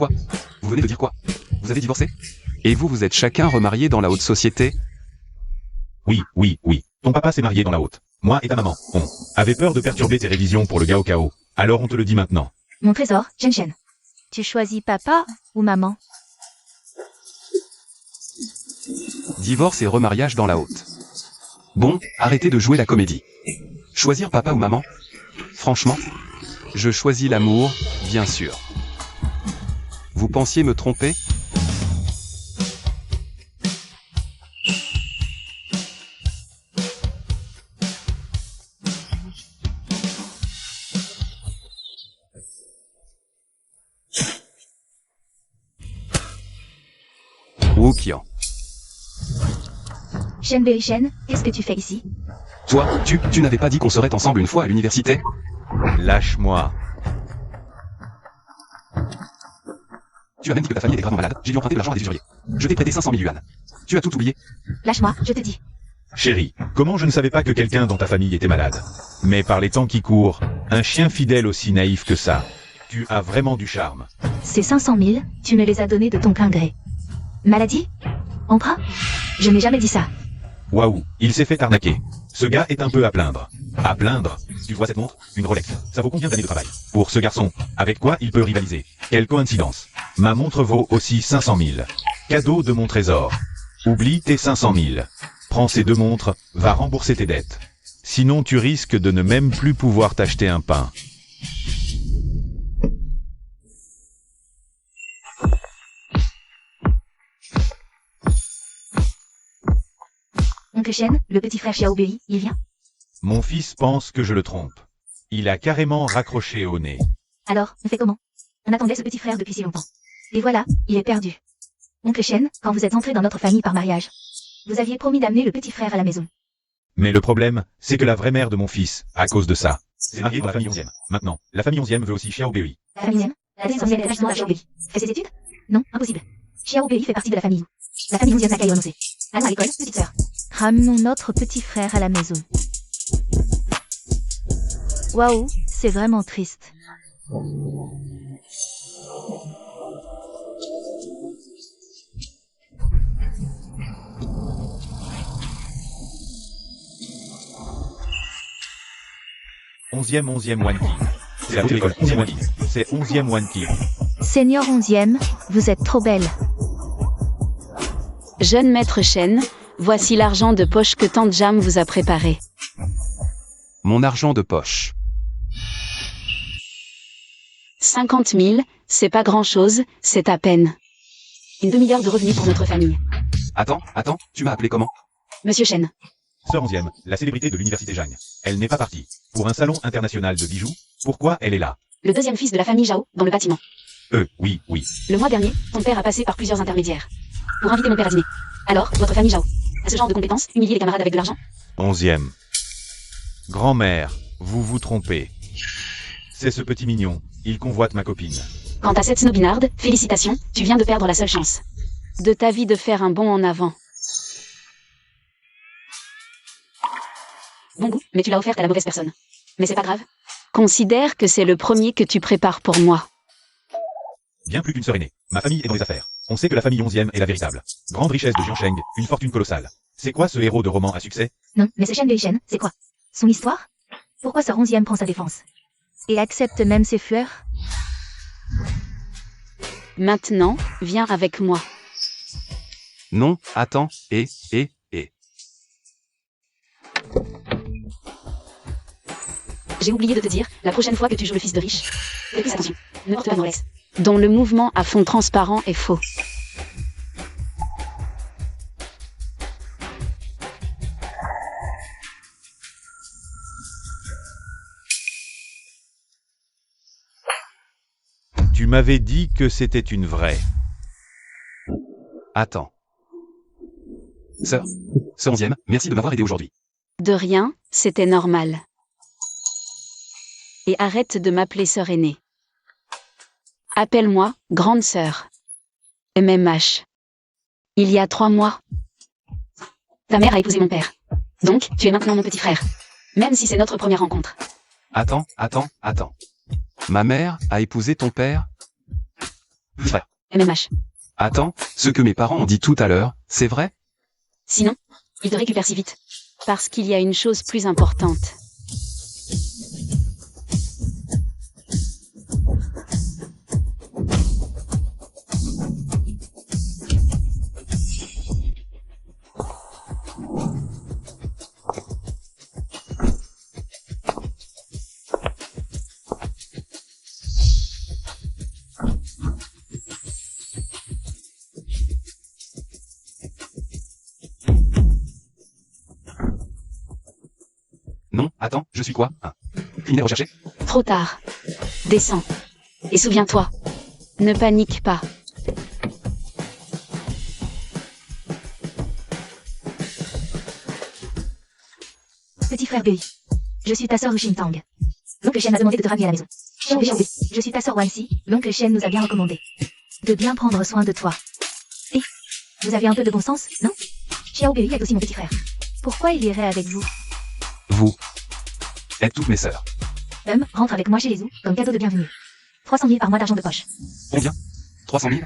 Quoi? Vous venez de dire quoi? Vous avez divorcé? Et vous êtes chacun remariés dans la haute société? Oui. Ton papa s'est marié dans la haute. Moi et ta maman, on avait peur de perturber tes révisions pour le gars au chaos. Alors on te le dit maintenant. Mon trésor, Shen. Tu choisis papa ou maman? Divorce et remariage dans la haute. Bon, arrêtez de jouer la comédie. Choisir papa ou maman? Franchement, je choisis l'amour, bien sûr. Vous pensiez me tromper? Wuqian. Shen, qu'est-ce que tu fais ici? Toi, tu n'avais pas dit qu'on serait ensemble une fois à l'université? Lâche-moi. Tu as même dit que ta famille était gravement malade, j'ai dû emprunter de l'argent à des usuriers. Je t'ai prêté 500 000 yuan. Tu as tout oublié? Lâche-moi, je te dis. Chérie, comment je ne savais pas que quelqu'un dans ta famille était malade? Mais par les temps qui courent, un chien fidèle aussi naïf que ça. Tu as vraiment du charme. Ces 500 000, tu me les as donnés de ton plein gré. Maladie? Emprunt? Je n'ai jamais dit ça. Waouh, il s'est fait arnaquer. Ce gars est un peu à plaindre. À plaindre? Tu vois cette montre? Une Rolex. Ça vaut combien d'années de travail? Pour ce garçon, avec quoi il peut rivaliser? Quelle coïncidence. Ma montre vaut aussi 500 000. Cadeau de mon trésor. Oublie tes 500 000. Prends ces deux montres, va rembourser tes dettes. Sinon tu risques de ne même plus pouvoir t'acheter un pain. Oncle Shen, le petit frère Xiaobei, il vient? Mon fils pense que je le trompe. Il a carrément raccroché au nez. Alors, on fait comment? On attendait ce petit frère depuis si longtemps. Et voilà, il est perdu. Oncle Shen, quand vous êtes entré dans notre famille par mariage, vous aviez promis d'amener le petit frère à la maison. Mais le problème, c'est que la vraie mère de mon fils, à cause de ça, s'est mariée dans la famille 11e. Maintenant, la famille 11e veut aussi Xiaobei. La famille 11e? La descendante est justement à Xiaobei. Fait ses études? Non, impossible. Xiaobei fait partie de la famille. La famille 11e l'accueille honorée. Allons à l'école, petite sœur. Ramenons notre petit frère à la maison. Waouh, c'est vraiment triste. Onzième Wanki. C'est la haute école, 11e Wanki. C'est 11e Wanki. Seigneur 11e, vous êtes trop belle. Jeune maître Shen, voici l'argent de poche que Tante Jam vous a préparé. Mon argent de poche. 50 000, c'est pas grand-chose, c'est à peine. Une demi-heure de revenus pour notre famille. Attends, tu m'as appelé comment? Monsieur Shen. Sœur 11e, la célébrité de l'université Jang. Elle n'est pas partie. Pour un salon international de bijoux, pourquoi elle est là? Le deuxième fils de la famille Zhao, dans le bâtiment. Oui. Le mois dernier, ton père a passé par plusieurs intermédiaires. Pour inviter mon père à dîner. Alors, votre famille Zhao a ce genre de compétences, humilier les camarades avec de l'argent? 11e. Grand-mère, vous vous trompez. C'est ce petit mignon, il convoite ma copine. Quant à cette snobinarde, félicitations, tu viens de perdre la seule chance de ta vie de faire un bond en avant. Bon goût, mais tu l'as offerte à la mauvaise personne. Mais c'est pas grave. Considère que c'est le premier que tu prépares pour moi. Bien plus qu'une sœur aînée. Ma famille est dans les affaires. On sait que la famille 11e est la véritable. Grande richesse de Jiansheng, une fortune colossale. C'est quoi ce héros de roman à succès? Non, mais c'est Shen Shen, c'est quoi? Son histoire? Pourquoi Sœur 11e prend sa défense? Et accepte même ses fleurs? Maintenant, viens avec moi. Non, attends, et. J'ai oublié de te dire, la prochaine fois que tu joues le fils de riche, fais plus attention, ne porte pas de noblesse. Dont le mouvement à fond transparent est faux. Tu m'avais dit que c'était une vraie. Attends. Sœur 11e, merci de m'avoir aidé aujourd'hui. De rien, c'était normal. Et arrête de m'appeler sœur aînée. Appelle-moi grande sœur. MMH. Il y a 3 mois. Ta mère a épousé mon père. Donc, tu es maintenant mon petit frère. Même si c'est notre première rencontre. Attends. Ma mère a épousé ton père? Frère. MMH. Attends, ce que mes parents ont dit tout à l'heure, c'est vrai? Sinon, il te récupère si vite. Parce qu'il y a une chose plus importante. Non, attends, je suis quoi? Un criminel recherché? Trop tard. Descends. Et souviens-toi. Ne panique pas. Petit frère Bui. Je suis ta sœur Ushintang. L'oncle Shen m'a demandé de te ramener à la maison. Xiaobei, je suis ta sœur Wanxi. L'oncle Shen nous a bien recommandé de bien prendre soin de toi. Et vous avez un peu de bon sens, non? Xiaobei est aussi mon petit frère. Pourquoi il irait avec vous? Vous êtes toutes mes sœurs. Rentre avec moi chez les Zhou, comme cadeau de bienvenue. 300 000 par mois d'argent de poche. Combien? 300 000?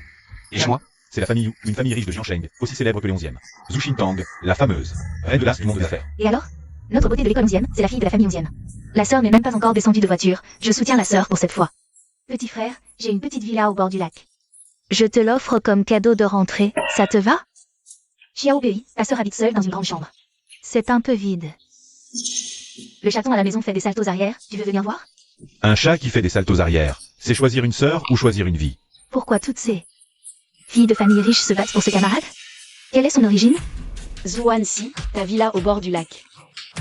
Et chez moi? C'est la famille Yu, une famille riche de Jiansheng, aussi célèbre que les 11e. Zhu Xintang, la fameuse, reine de l'as du monde des affaires. Et alors? Notre beauté de l'école 11e, c'est la fille de la famille 11e. La sœur n'est même pas encore descendue de voiture, je soutiens la sœur pour cette fois. Petit frère, j'ai une petite villa au bord du lac. Je te l'offre comme cadeau de rentrée, ça te va? Xiaobei, ta sœur habite seule dans une grande chambre. C'est un peu vide. Le chaton à la maison fait des saltos arrière, tu veux venir voir? Un chat qui fait des saltos arrière, c'est choisir une sœur ou choisir une vie. Pourquoi toutes ces Filles de famille riches se battent pour ce camarade? Quelle est son origine? Zhuanxi, ta villa au bord du lac.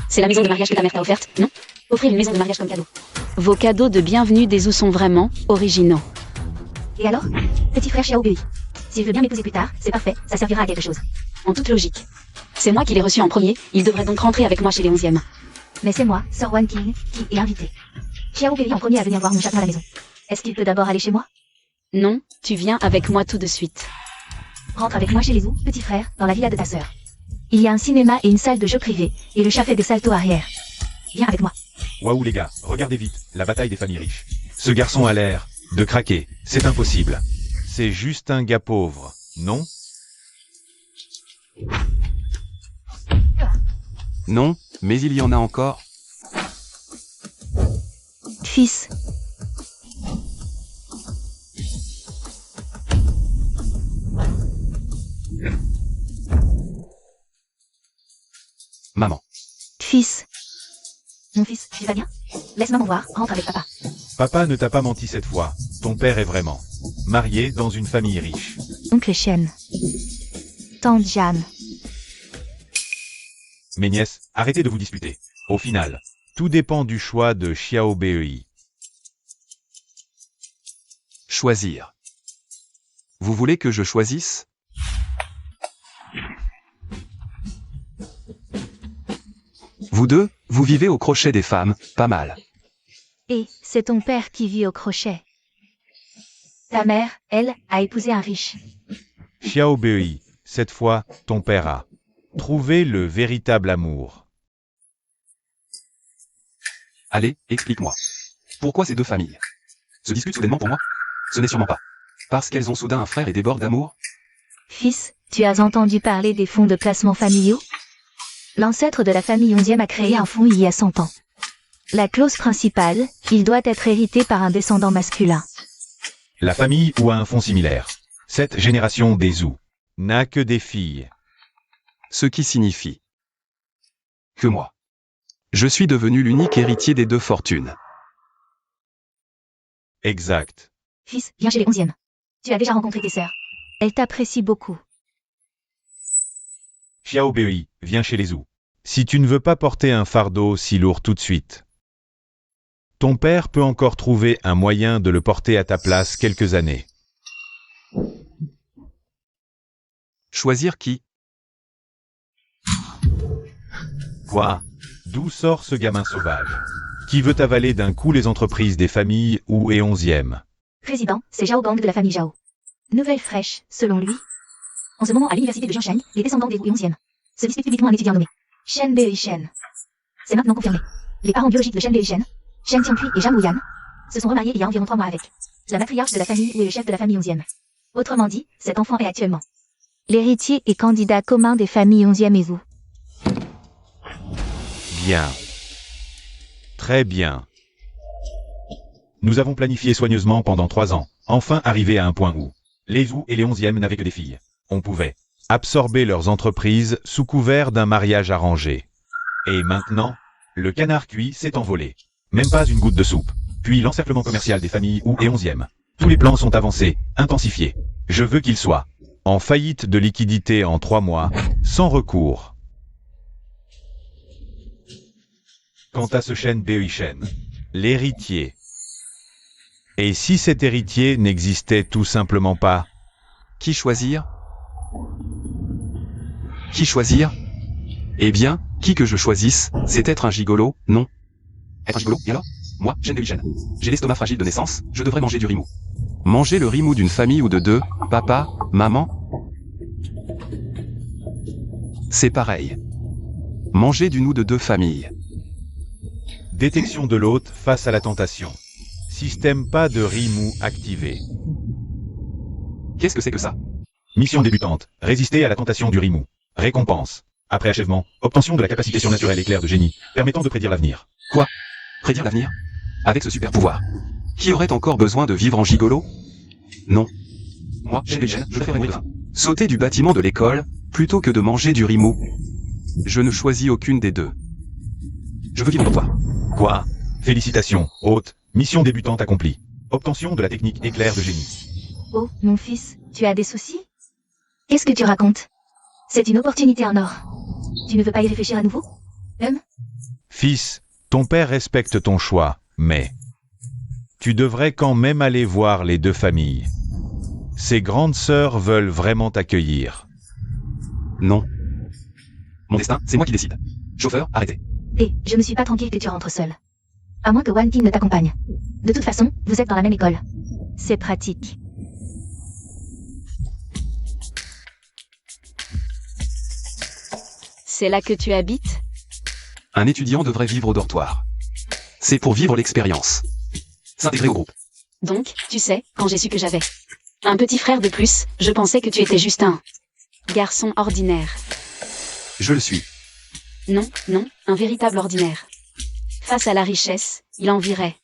C'est la maison de mariage que ta mère t'a offerte, non? Offrir une maison de mariage comme cadeau. Vos cadeaux de bienvenue des Zhou sont vraiment originaux. Et alors? Petit frère Xiaobei. S'il veut bien m'épouser plus tard, c'est parfait, ça servira à quelque chose. En toute logique. C'est moi qui l'ai reçu en premier, il devrait donc rentrer avec moi chez les 11e. Mais c'est moi, Sir Wan King, qui est invité. Xiaobei en premier à venir voir mon chaton à la maison. Est-ce qu'il peut d'abord aller chez moi? Non, tu viens avec moi tout de suite. Rentre avec moi chez les Zhou, petit frère, dans la villa de ta sœur. Il y a un cinéma et une salle de jeux privée, et le chat fait des saltos arrière. Viens avec moi. Waouh les gars, regardez vite, la bataille des familles riches. Ce garçon a l'air de craquer, c'est impossible. C'est juste un gars pauvre, non? Non, mais il y en a encore. Fils, Maman. fils, Mon fils, tu vas bien? Laisse maman voir, rentre avec papa. Papa ne t'a pas menti cette fois, ton père est vraiment marié dans une famille riche. oncle Shen, tante Jeanne. Mes nièces, arrêtez de vous disputer. Au final, tout dépend du choix de Xiaobei. Choisir. Vous voulez que je choisisse? Vous deux, vous vivez au crochet des femmes, pas mal. Et c'est ton père qui vit au crochet. Ta mère, elle, a épousé un riche. Xiaobei, cette fois, ton père a trouvé le véritable amour. Allez, explique-moi. Pourquoi ces deux familles se disputent soudainement pour moi? Ce n'est sûrement pas parce qu'elles ont soudain un frère et débordent d'amour? Fils, tu as entendu parler des fonds de placement familiaux? L'ancêtre de la famille 11e a créé un fonds il y a 100 ans. La clause principale, il doit être hérité par un descendant masculin. La famille ou a un fonds similaire. Cette génération des Zhou n'a que des filles. Ce qui signifie que moi, je suis devenu l'unique héritier des deux fortunes. Exact. Fils, viens chez les 11e. Tu as déjà rencontré tes sœurs. Elle t'apprécie beaucoup. Xiaobei, viens chez les Zhou. Si tu ne veux pas porter un fardeau si lourd tout de suite, ton père peut encore trouver un moyen de le porter à ta place quelques années. Choisir qui? Quoi? D'où sort ce gamin sauvage qui veut avaler d'un coup les entreprises des familles Wu et 11e? Président, c'est Zhao Gang de la famille Zhao. Nouvelle fraîche, selon lui. En ce moment, à l'université de Jiansheng, les descendants des Wu et 11e se disputent publiquement un étudiant nommé Shen Bei Shen. C'est maintenant confirmé. Les parents biologiques de Shen Bei Shen, Shen Qiangqui et Zhang Wuyan, se sont remariés il y a environ 3 mois avec La matriarche de la famille ou est le chef de la famille 11e. Autrement dit, cet enfant est actuellement. L'héritier et candidat commun des familles 11e et vous. Bien. Très bien. Nous avons planifié soigneusement pendant 3 ans, enfin arrivé à un point où les Zhou et les 11e n'avaient que des filles. On pouvait absorber leurs entreprises sous couvert d'un mariage arrangé. Et maintenant, le canard cuit s'est envolé. Même pas une goutte de soupe. Puis l'encerclement commercial des familles Wu et 11e. Tous les plans sont avancés, intensifiés. Je veux qu'ils soient en faillite de liquidité en 3 mois, sans recours. Quant à ce Shen Bei Shen, l'héritier. Et si cet héritier n'existait tout simplement pas? Qui choisir? Qui choisir? Eh bien, qui que je choisisse, c'est être un gigolo, non? Être un gigolo, et alors? Moi, Shen Bei Shen. J'ai l'estomac fragile de naissance, je devrais manger du rimou. Manger le rimou d'une famille ou de 2, papa, maman? C'est pareil. Manger d'une ou de 2 familles. Détection de l'hôte face à la tentation. Système pas de rimou activé. Qu'est-ce que c'est que ça? Mission débutante. Résister à la tentation du rimou. Récompense. Après achèvement, obtention de la capacité surnaturelle éclair de génie, permettant de prédire l'avenir. Quoi? Prédire l'avenir? Avec ce super pouvoir. Qui aurait encore besoin de vivre en gigolo? Non. Moi, Shen Bei Shen, je préfère mourir. Sauter du bâtiment de l'école, plutôt que de manger du rimou. Je ne choisis aucune des 2. Je veux vivre pour toi. Quoi? Félicitations, hôte. Mission débutante accomplie. Obtention de la technique éclair de génie. Oh, mon fils, tu as des soucis? Qu'est-ce que tu racontes? C'est une opportunité en or. Tu ne veux pas y réfléchir à nouveau? Fils, ton père respecte ton choix, mais tu devrais quand même aller voir les 2 familles. Ces grandes sœurs veulent vraiment t'accueillir. Non. Mon destin, c'est moi qui décide. Chauffeur, arrêtez. Et je ne suis pas tranquille que tu rentres seul. À moins que Wan Ting ne t'accompagne. De toute façon, vous êtes dans la même école. C'est pratique. C'est là que tu habites? Un étudiant devrait vivre au dortoir. C'est pour vivre l'expérience. S'intégrer au groupe. Donc, tu sais, quand j'ai su que j'avais un petit frère de plus, je pensais que tu étais juste un garçon ordinaire. Je le suis. Non, non, un véritable ordinaire. Face à la richesse, il envierait.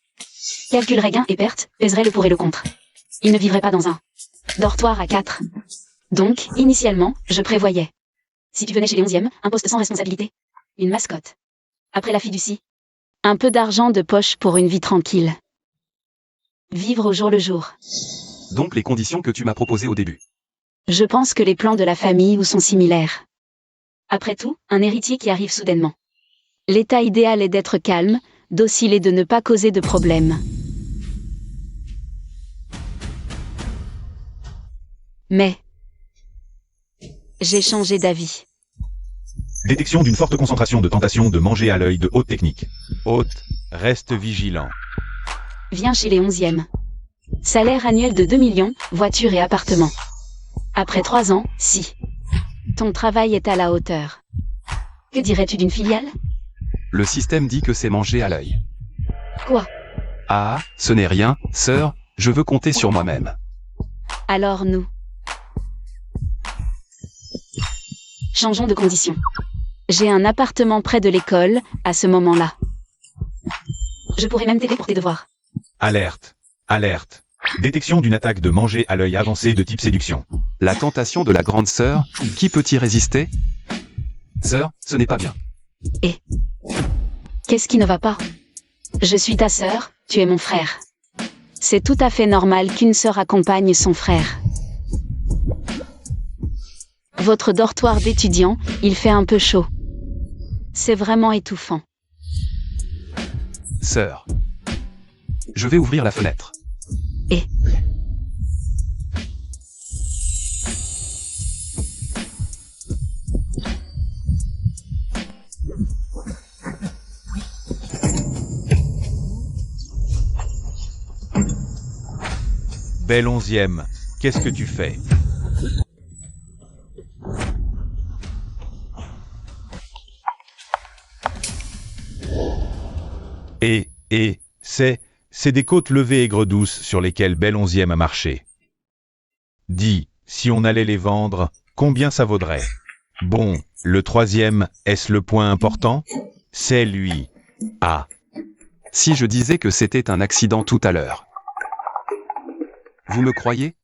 Calculerait gains et pertes, pèserait le pour et le contre. Il ne vivrait pas dans un dortoir à 4. Donc, initialement, je prévoyais. Si tu venais chez les 11e, un poste sans responsabilité. Une mascotte. Après la fiducie. Un peu d'argent de poche pour une vie tranquille. Vivre au jour le jour. Donc les conditions que tu m'as proposées au début. Je pense que les plans de la famille ou sont similaires. Après tout, un héritier qui arrive soudainement. L'état idéal est d'être calme, docile et de ne pas causer de problèmes. Mais j'ai changé d'avis. Détection d'une forte concentration de tentation de manger à l'œil de haute technique. Hôte, reste vigilant. Viens chez les 11e. Salaire annuel de 2 millions, voiture et appartement. Après 3 ans, si ton travail est à la hauteur. Que dirais-tu d'une filiale? Le système dit que c'est manger à l'œil. Quoi? Ah, ce n'est rien, sœur, je veux compter sur moi-même. Alors nous changeons de condition. J'ai un appartement près de l'école, à ce moment-là. Je pourrais même t'aider pour tes devoirs. Alerte. Alerte. Détection d'une attaque de manger à l'œil avancé de type séduction. La tentation de la grande sœur, qui peut y résister? Sœur, ce n'est pas bien. Qu'est-ce qui ne va pas? Je suis ta sœur, tu es mon frère. C'est tout à fait normal qu'une sœur accompagne son frère. Votre dortoir d'étudiant, il fait un peu chaud. C'est vraiment étouffant. Sœur. Je vais ouvrir la fenêtre. Belle 11e, qu'est-ce que tu fais? Et, c'est c'est des côtes levées aigres douces sur lesquelles Belle Onzième a marché. Dis, si on allait les vendre, combien ça vaudrait? Bon, le troisième, est-ce le point important? C'est lui. Ah, Si je disais que c'était un accident tout à l'heure. Vous me croyez?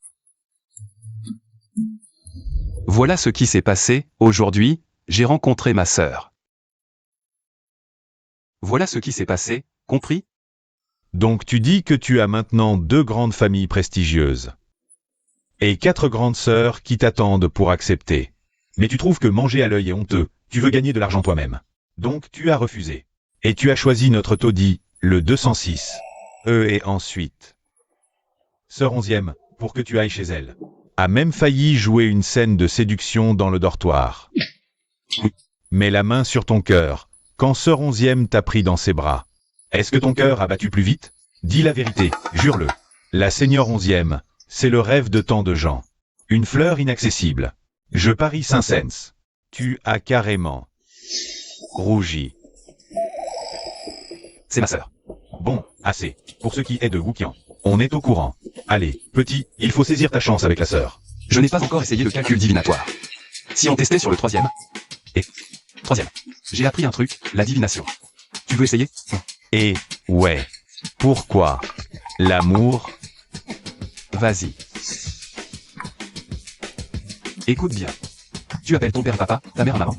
Voilà ce qui s'est passé. Aujourd'hui, j'ai rencontré ma sœur. Voilà ce qui s'est passé, compris? donc tu dis que tu as maintenant 2 grandes familles prestigieuses. Et 4 grandes sœurs qui t'attendent pour accepter. Mais tu trouves que manger à l'œil est honteux, tu veux gagner de l'argent toi-même. Donc tu as refusé. Et tu as choisi notre taudis, le 206. Et ensuite. Sœur Onzième, pour que tu ailles chez elle. A même failli jouer une scène de séduction dans le dortoir. Mets la main sur ton cœur, quand Sœur Onzième t'a pris dans ses bras. Est-ce que ton cœur a battu plus vite? Dis la vérité, jure-le. La Seigneur Onzième, c'est le rêve de tant de gens. Une fleur inaccessible. Je parie Saint-Saëns. Tu as carrément rougi. C'est ma sœur. Bon, assez. Pour ce qui est de Wuqian, on est au courant. Allez, petit, il faut saisir ta chance avec la sœur. Je n'ai pas encore essayé le calcul divinatoire. Si on testait sur le troisième. Et troisième. J'ai appris un truc, la divination. Tu veux essayer? Et, ouais. Pourquoi? L'amour? Vas-y. Écoute bien. Tu appelles ton père papa, ta mère maman.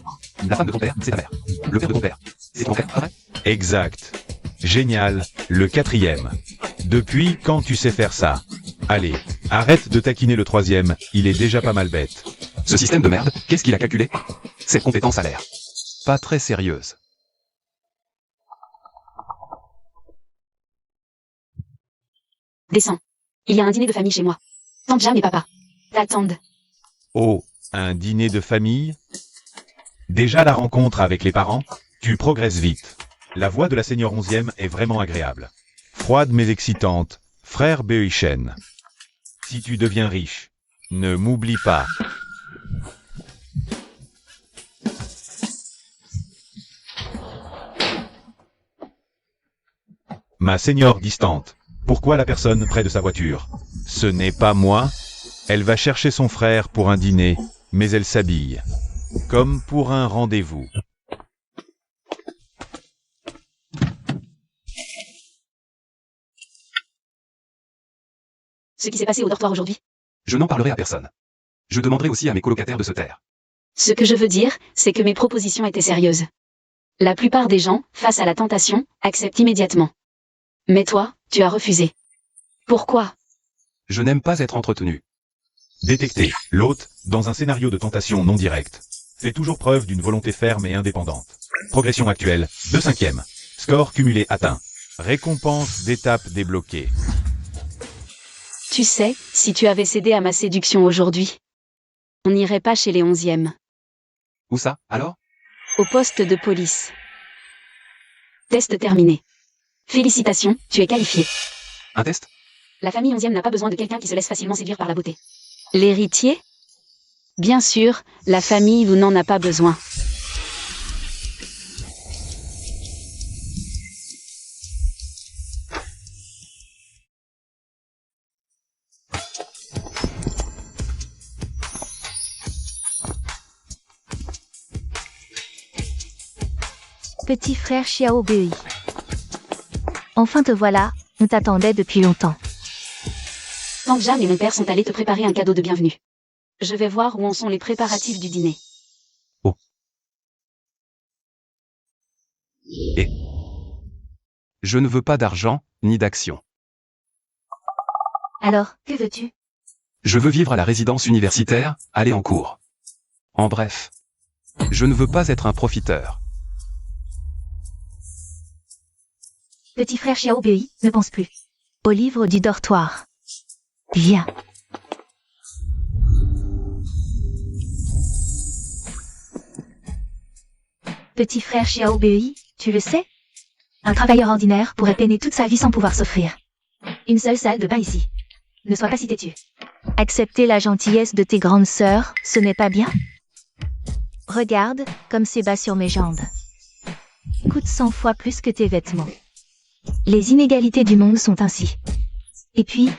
La femme de ton père, c'est ta mère. Le père de ton père, c'est ton frère, pas vrai? Exact. Génial, le 4e. Depuis quand tu sais faire ça? Allez, arrête de taquiner le 3e, il est déjà pas mal bête. Ce système de merde, qu'est-ce qu'il a calculé? Cette compétence a l'air pas très sérieuse. Descends. Il y a un dîner de famille chez moi. Tante Jam et papa t'attendent. Oh, un dîner de famille? Déjà la rencontre avec les parents? Tu progresses vite. La voix de la Seigneur Onzième est vraiment agréable. Froide mais excitante, frère Beoichen. Si tu deviens riche, ne m'oublie pas. Ma Seigneur distante, pourquoi la personne près de sa voiture? Ce n'est pas moi. Elle va chercher son frère pour un dîner, mais elle s'habille. Comme pour un rendez-vous. Ce qui s'est passé au dortoir aujourd'hui. Je n'en parlerai à personne. Je demanderai aussi à mes colocataires de se taire. Ce que je veux dire, c'est que mes propositions étaient sérieuses. La plupart des gens, face à la tentation, acceptent immédiatement. Mais toi, tu as refusé. Pourquoi? Je n'aime pas être entretenu. Détecter l'hôte dans un scénario de tentation non directe. Fait toujours preuve d'une volonté ferme et indépendante. Progression actuelle, 2/5. Score cumulé atteint. Récompense d'étape débloquée. Tu sais, si tu avais cédé à ma séduction aujourd'hui, on n'irait pas chez les 11e. Où ça, alors? Au poste de police. Test terminé. Félicitations, tu es qualifié. Un test? La famille 11e n'a pas besoin de quelqu'un qui se laisse facilement séduire par la beauté. L'héritier? Bien sûr, la famille vous n'en a pas besoin. Petit frère Xiao Bei. Enfin te voilà, on t'attendait depuis longtemps. Tante Jam et mon père sont allés te préparer un cadeau de bienvenue. Je vais voir où en sont les préparatifs du dîner. Et je ne veux pas d'argent, ni d'action. Alors, que veux-tu? Je veux vivre à la résidence universitaire, aller en cours. En bref. Je ne veux pas être un profiteur. Petit frère Xiao Bei, ne pense plus. Au livre du dortoir. Viens. Petit frère Xiao Bei, tu le sais? Un travailleur ordinaire pourrait peiner toute sa vie sans pouvoir s'offrir une seule salle de bain ici. Ne sois pas si têtu. Accepter la gentillesse de tes grandes sœurs, ce n'est pas bien? Regarde, comme c'est bas sur mes jambes. Coûte 100 fois plus que tes vêtements. Les inégalités du monde sont ainsi. Et puis,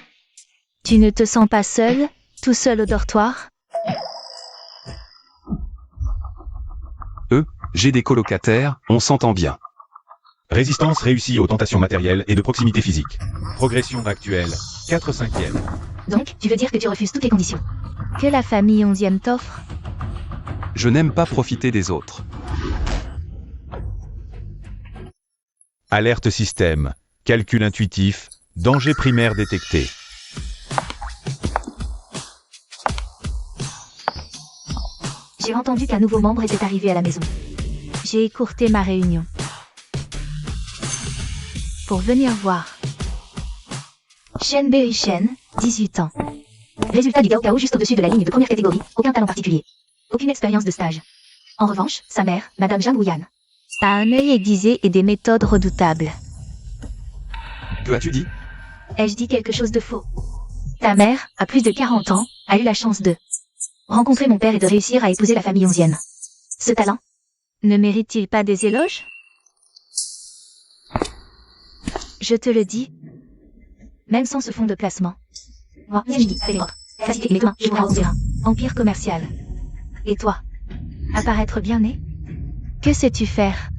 tu ne te sens pas seul, tout seul au dortoir? J'ai des colocataires, on s'entend bien. Résistance réussie aux tentations matérielles et de proximité physique. Progression actuelle, 4/5. Donc, tu veux dire que tu refuses toutes les conditions. Que la famille 11e t'offre? Je n'aime pas profiter des autres. Alerte système. Calcul intuitif. Danger primaire détecté. J'ai entendu qu'un nouveau membre était arrivé à la maison. J'ai écourté ma réunion. Pour venir voir. Shen Bei Shen, 18 ans. résultat du Gaokao juste au-dessus de la ligne de première catégorie, aucun talent particulier. Aucune expérience de stage. En revanche, sa mère, Madame Zhang Wuyan. A un œil aiguisé et des méthodes redoutables. Que as-tu dit? Ai-je dit quelque chose de faux? Ta mère, à plus de 40 ans, a eu la chance de rencontrer mon père et de réussir à épouser la famille 11e. Ce talent, Ne mérite-t-il pas des éloges? Je te le dis, même sans ce fonds de placement. Moi, c'est Mini, avec les autres. Facilité, mais demain, je vous raconterai un empire commercial. Et toi? Apparaître bien né? que sais-tu faire?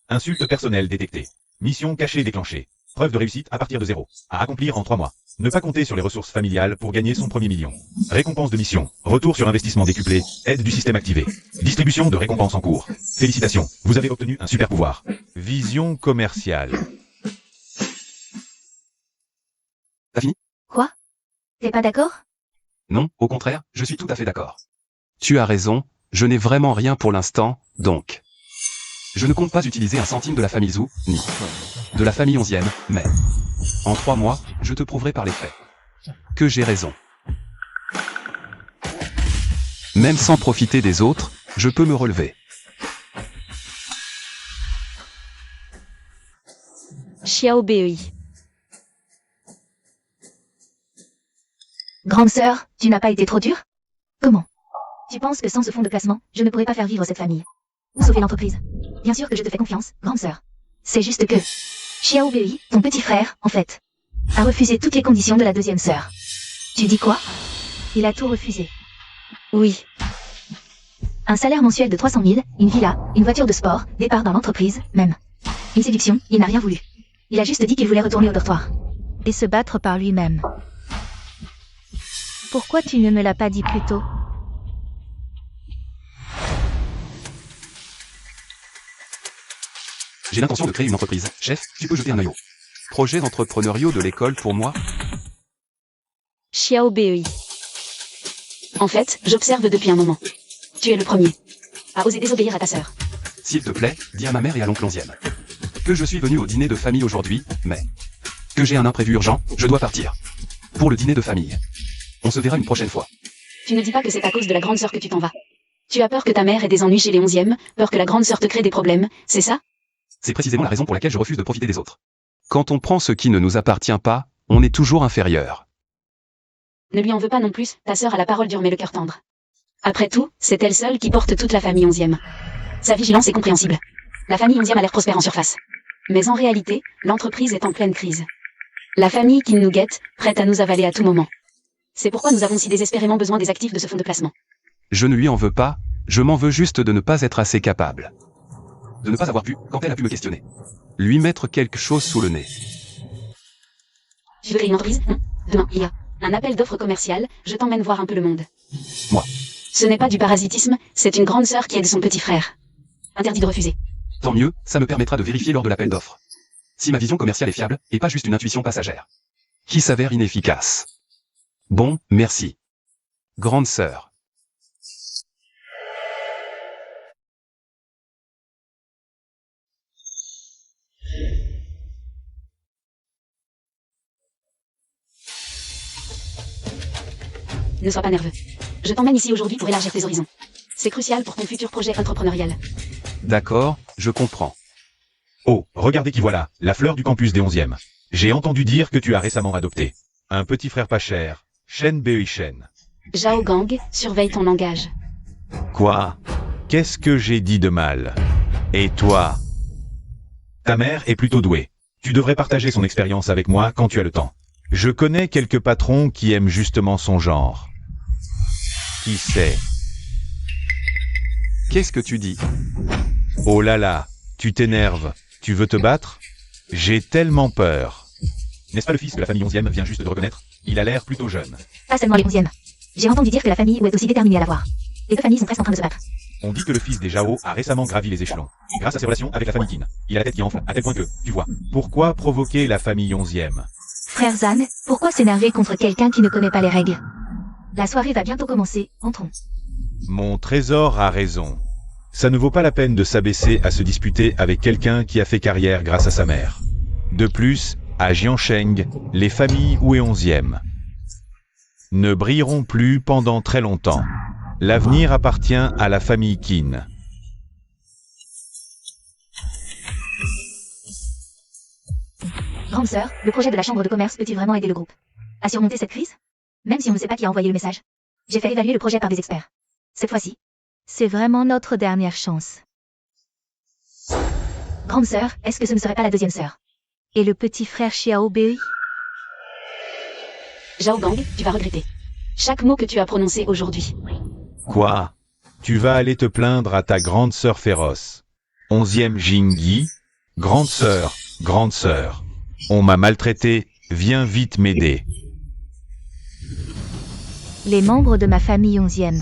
Insulte personnelle détectée. Mission cachée déclenchée. Preuve de réussite à partir de 0. À accomplir en 3 mois. Ne pas compter sur les ressources familiales pour gagner son premier million. Récompense de mission. Retour sur investissement décuplé. Aide du système activée. Distribution de récompenses en cours. Félicitations, vous avez obtenu un super pouvoir. Vision commerciale. T'as fini? Quoi? T'es pas d'accord? Non, au contraire, je suis tout à fait d'accord. Tu as raison, je n'ai vraiment rien pour l'instant, donc. Je ne compte pas utiliser un centime de la famille Zhou, ni de la famille 11e, mais en 3 mois, je te prouverai par les faits que j'ai raison. Même sans profiter des autres, je peux me relever. Xiao Bei. Grande sœur, tu n'as pas été trop dure? Comment? Tu penses que sans ce fonds de placement, je ne pourrais pas faire vivre cette famille? Ou sauver l'entreprise? Bien sûr que je te fais confiance, grande sœur. C'est juste que Xiao Bei, ton petit frère, en fait, a refusé toutes les conditions de la deuxième sœur. Tu dis quoi? Il a tout refusé. Oui. Un salaire mensuel de 300 000, une villa, une voiture de sport, départ dans l'entreprise, même. Une séduction, il n'a rien voulu. Il a juste dit qu'il voulait retourner au dortoir. Et se battre par lui-même. Pourquoi tu ne me l'as pas dit plus tôt? J'ai l'intention de créer une entreprise. Chef, tu peux jeter un œil au projet entrepreneuriaux de l'école pour moi? Xiao Bei. En fait, j'observe depuis un moment. Tu es le premier à oser désobéir à ta sœur. S'il te plaît, dis à ma mère et à l'oncle 11e que je suis venu au dîner de famille aujourd'hui, mais que j'ai un imprévu urgent, je dois partir. Pour le dîner de famille. On se verra une prochaine fois. Tu ne dis pas que c'est à cause de la grande sœur que tu t'en vas. Tu as peur que ta mère ait des ennuis chez les 11e, peur que la grande sœur te crée des problèmes, c'est ça? C'est précisément la raison pour laquelle je refuse de profiter des autres. Quand on prend ce qui ne nous appartient pas, on est toujours inférieur. Ne lui en veux pas non plus, ta sœur a la parole dure mais le cœur tendre. Après tout, c'est elle seule qui porte toute la famille 11e. Sa vigilance est compréhensible. La famille 11e a l'air prospère en surface. Mais en réalité, l'entreprise est en pleine crise. La famille qui nous guette, prête à nous avaler à tout moment. C'est pourquoi nous avons si désespérément besoin des actifs de ce fonds de placement. Je ne lui en veux pas, je m'en veux juste de ne pas être assez capable. De ne pas avoir pu, quand elle a pu me questionner. Lui mettre quelque chose sous le nez. Tu veux créer une entreprise? Demain, il y a un appel d'offres commerciales, je t'emmène voir un peu le monde. Moi. Ce n'est pas du parasitisme, c'est une grande sœur qui aide son petit frère. Interdit de refuser. Tant mieux, ça me permettra de vérifier lors de l'appel d'offres. Si ma vision commerciale est fiable, et pas juste une intuition passagère. Qui s'avère inefficace. Bon, merci. Grande sœur. Ne sois pas nerveux. Je t'emmène ici aujourd'hui pour élargir tes horizons. C'est crucial pour ton futur projet entrepreneurial. D'accord, je comprends. Oh, regardez qui voilà, la fleur du campus des 11e. J'ai entendu dire que tu as récemment adopté un petit frère pas cher, Shen Bei Shen. Zhao Gang, surveille ton langage. Quoi? Qu'est-ce que j'ai dit de mal? Et toi? Ta mère est plutôt douée. Tu devrais partager son expérience avec moi quand tu as le temps. Je connais quelques patrons qui aiment justement son genre. Qui sait? Qu'est-ce que tu dis? Oh là là, tu t'énerves. Tu veux te battre? J'ai tellement peur. N'est-ce pas le fils que la famille 11e vient juste de reconnaître? Il a l'air plutôt jeune. Pas seulement les 11e. J'ai entendu dire que la famille Wu est aussi déterminée à l'avoir. Les deux familles sont presque en train de se battre. On dit que le fils des Zhao a récemment gravi les échelons, grâce à ses relations avec la famille Qin. Il a la tête qui enfle, à tel point que, tu vois, pourquoi provoquer la famille 11e? Frère Zan, pourquoi s'énerver contre quelqu'un qui ne connaît pas les règles? La soirée va bientôt commencer, entrons. Mon trésor a raison. Ça ne vaut pas la peine de s'abaisser à se disputer avec quelqu'un qui a fait carrière grâce à sa mère. De plus, à Jiansheng, les familles Wu et 11e ne brilleront plus pendant très longtemps. L'avenir appartient à la famille Qin. Grande sœur, le projet de la chambre de commerce peut-il vraiment aider le groupe à surmonter cette crise? Même si on ne sait pas qui a envoyé le message. J'ai fait évaluer le projet par des experts. Cette fois-ci, C'est vraiment notre dernière chance. grande sœur, est-ce que ce ne serait pas la deuxième sœur? Et le petit frère Xiao Bei? Zhao Gang, tu vas regretter chaque mot que tu as prononcé aujourd'hui. Quoi? Tu vas aller te plaindre à ta grande sœur féroce. 11e Jingyi, grande sœur, on m'a maltraité, viens vite m'aider. Les membres de ma famille 11e.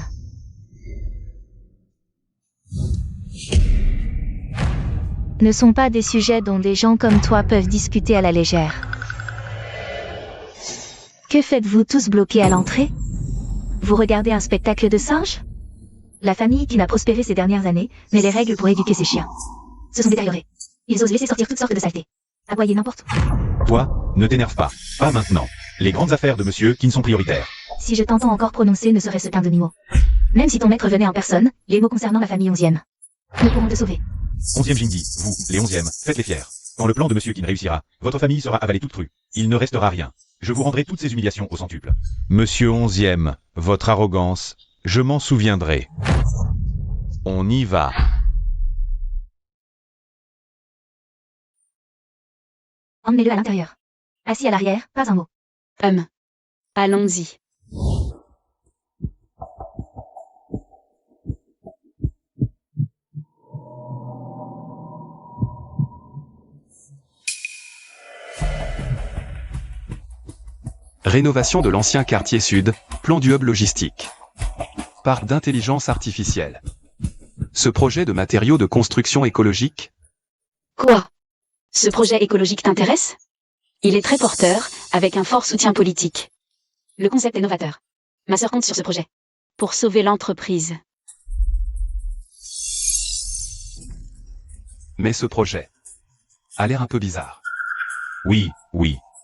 Ne sont pas des sujets dont des gens comme toi peuvent discuter à la légère. Que faites-vous tous bloqués à l'entrée? Vous regardez un spectacle de singes? La famille qui n'a prospéré ces dernières années met les règles pour éduquer ses chiens. Se sont détériorés. Ils osent laisser sortir toutes sortes de saletés. Aboyer n'importe où. Toi, ne t'énerve pas, pas maintenant. Les grandes affaires de monsieur Qin sont prioritaires. Si je t'entends encore prononcer ne serait-ce qu'un demi-mot. Même si ton maître venait en personne, les mots concernant la famille 11e ne pourront te sauver. 11e Jingyi, vous, les 11e, faites-les fiers. Quand le plan de monsieur Qin réussira, votre famille sera avalée toute crue. Il ne restera rien. Je vous rendrai toutes ces humiliations au centuple. Monsieur 11e, votre arrogance, je m'en souviendrai. On y va. Emmenez-le à l'intérieur. Assis à l'arrière, pas un mot. Allons-y. Rénovation de l'ancien quartier sud, plan du hub logistique. Parc d'intelligence artificielle. Ce projet de matériaux de construction écologique? Quoi? Ce projet écologique t'intéresse? Il est très porteur, avec un fort soutien politique. Le concept est novateur. Ma sœur compte sur ce projet. Pour sauver l'entreprise. Mais ce projet a l'air un peu bizarre. Oui.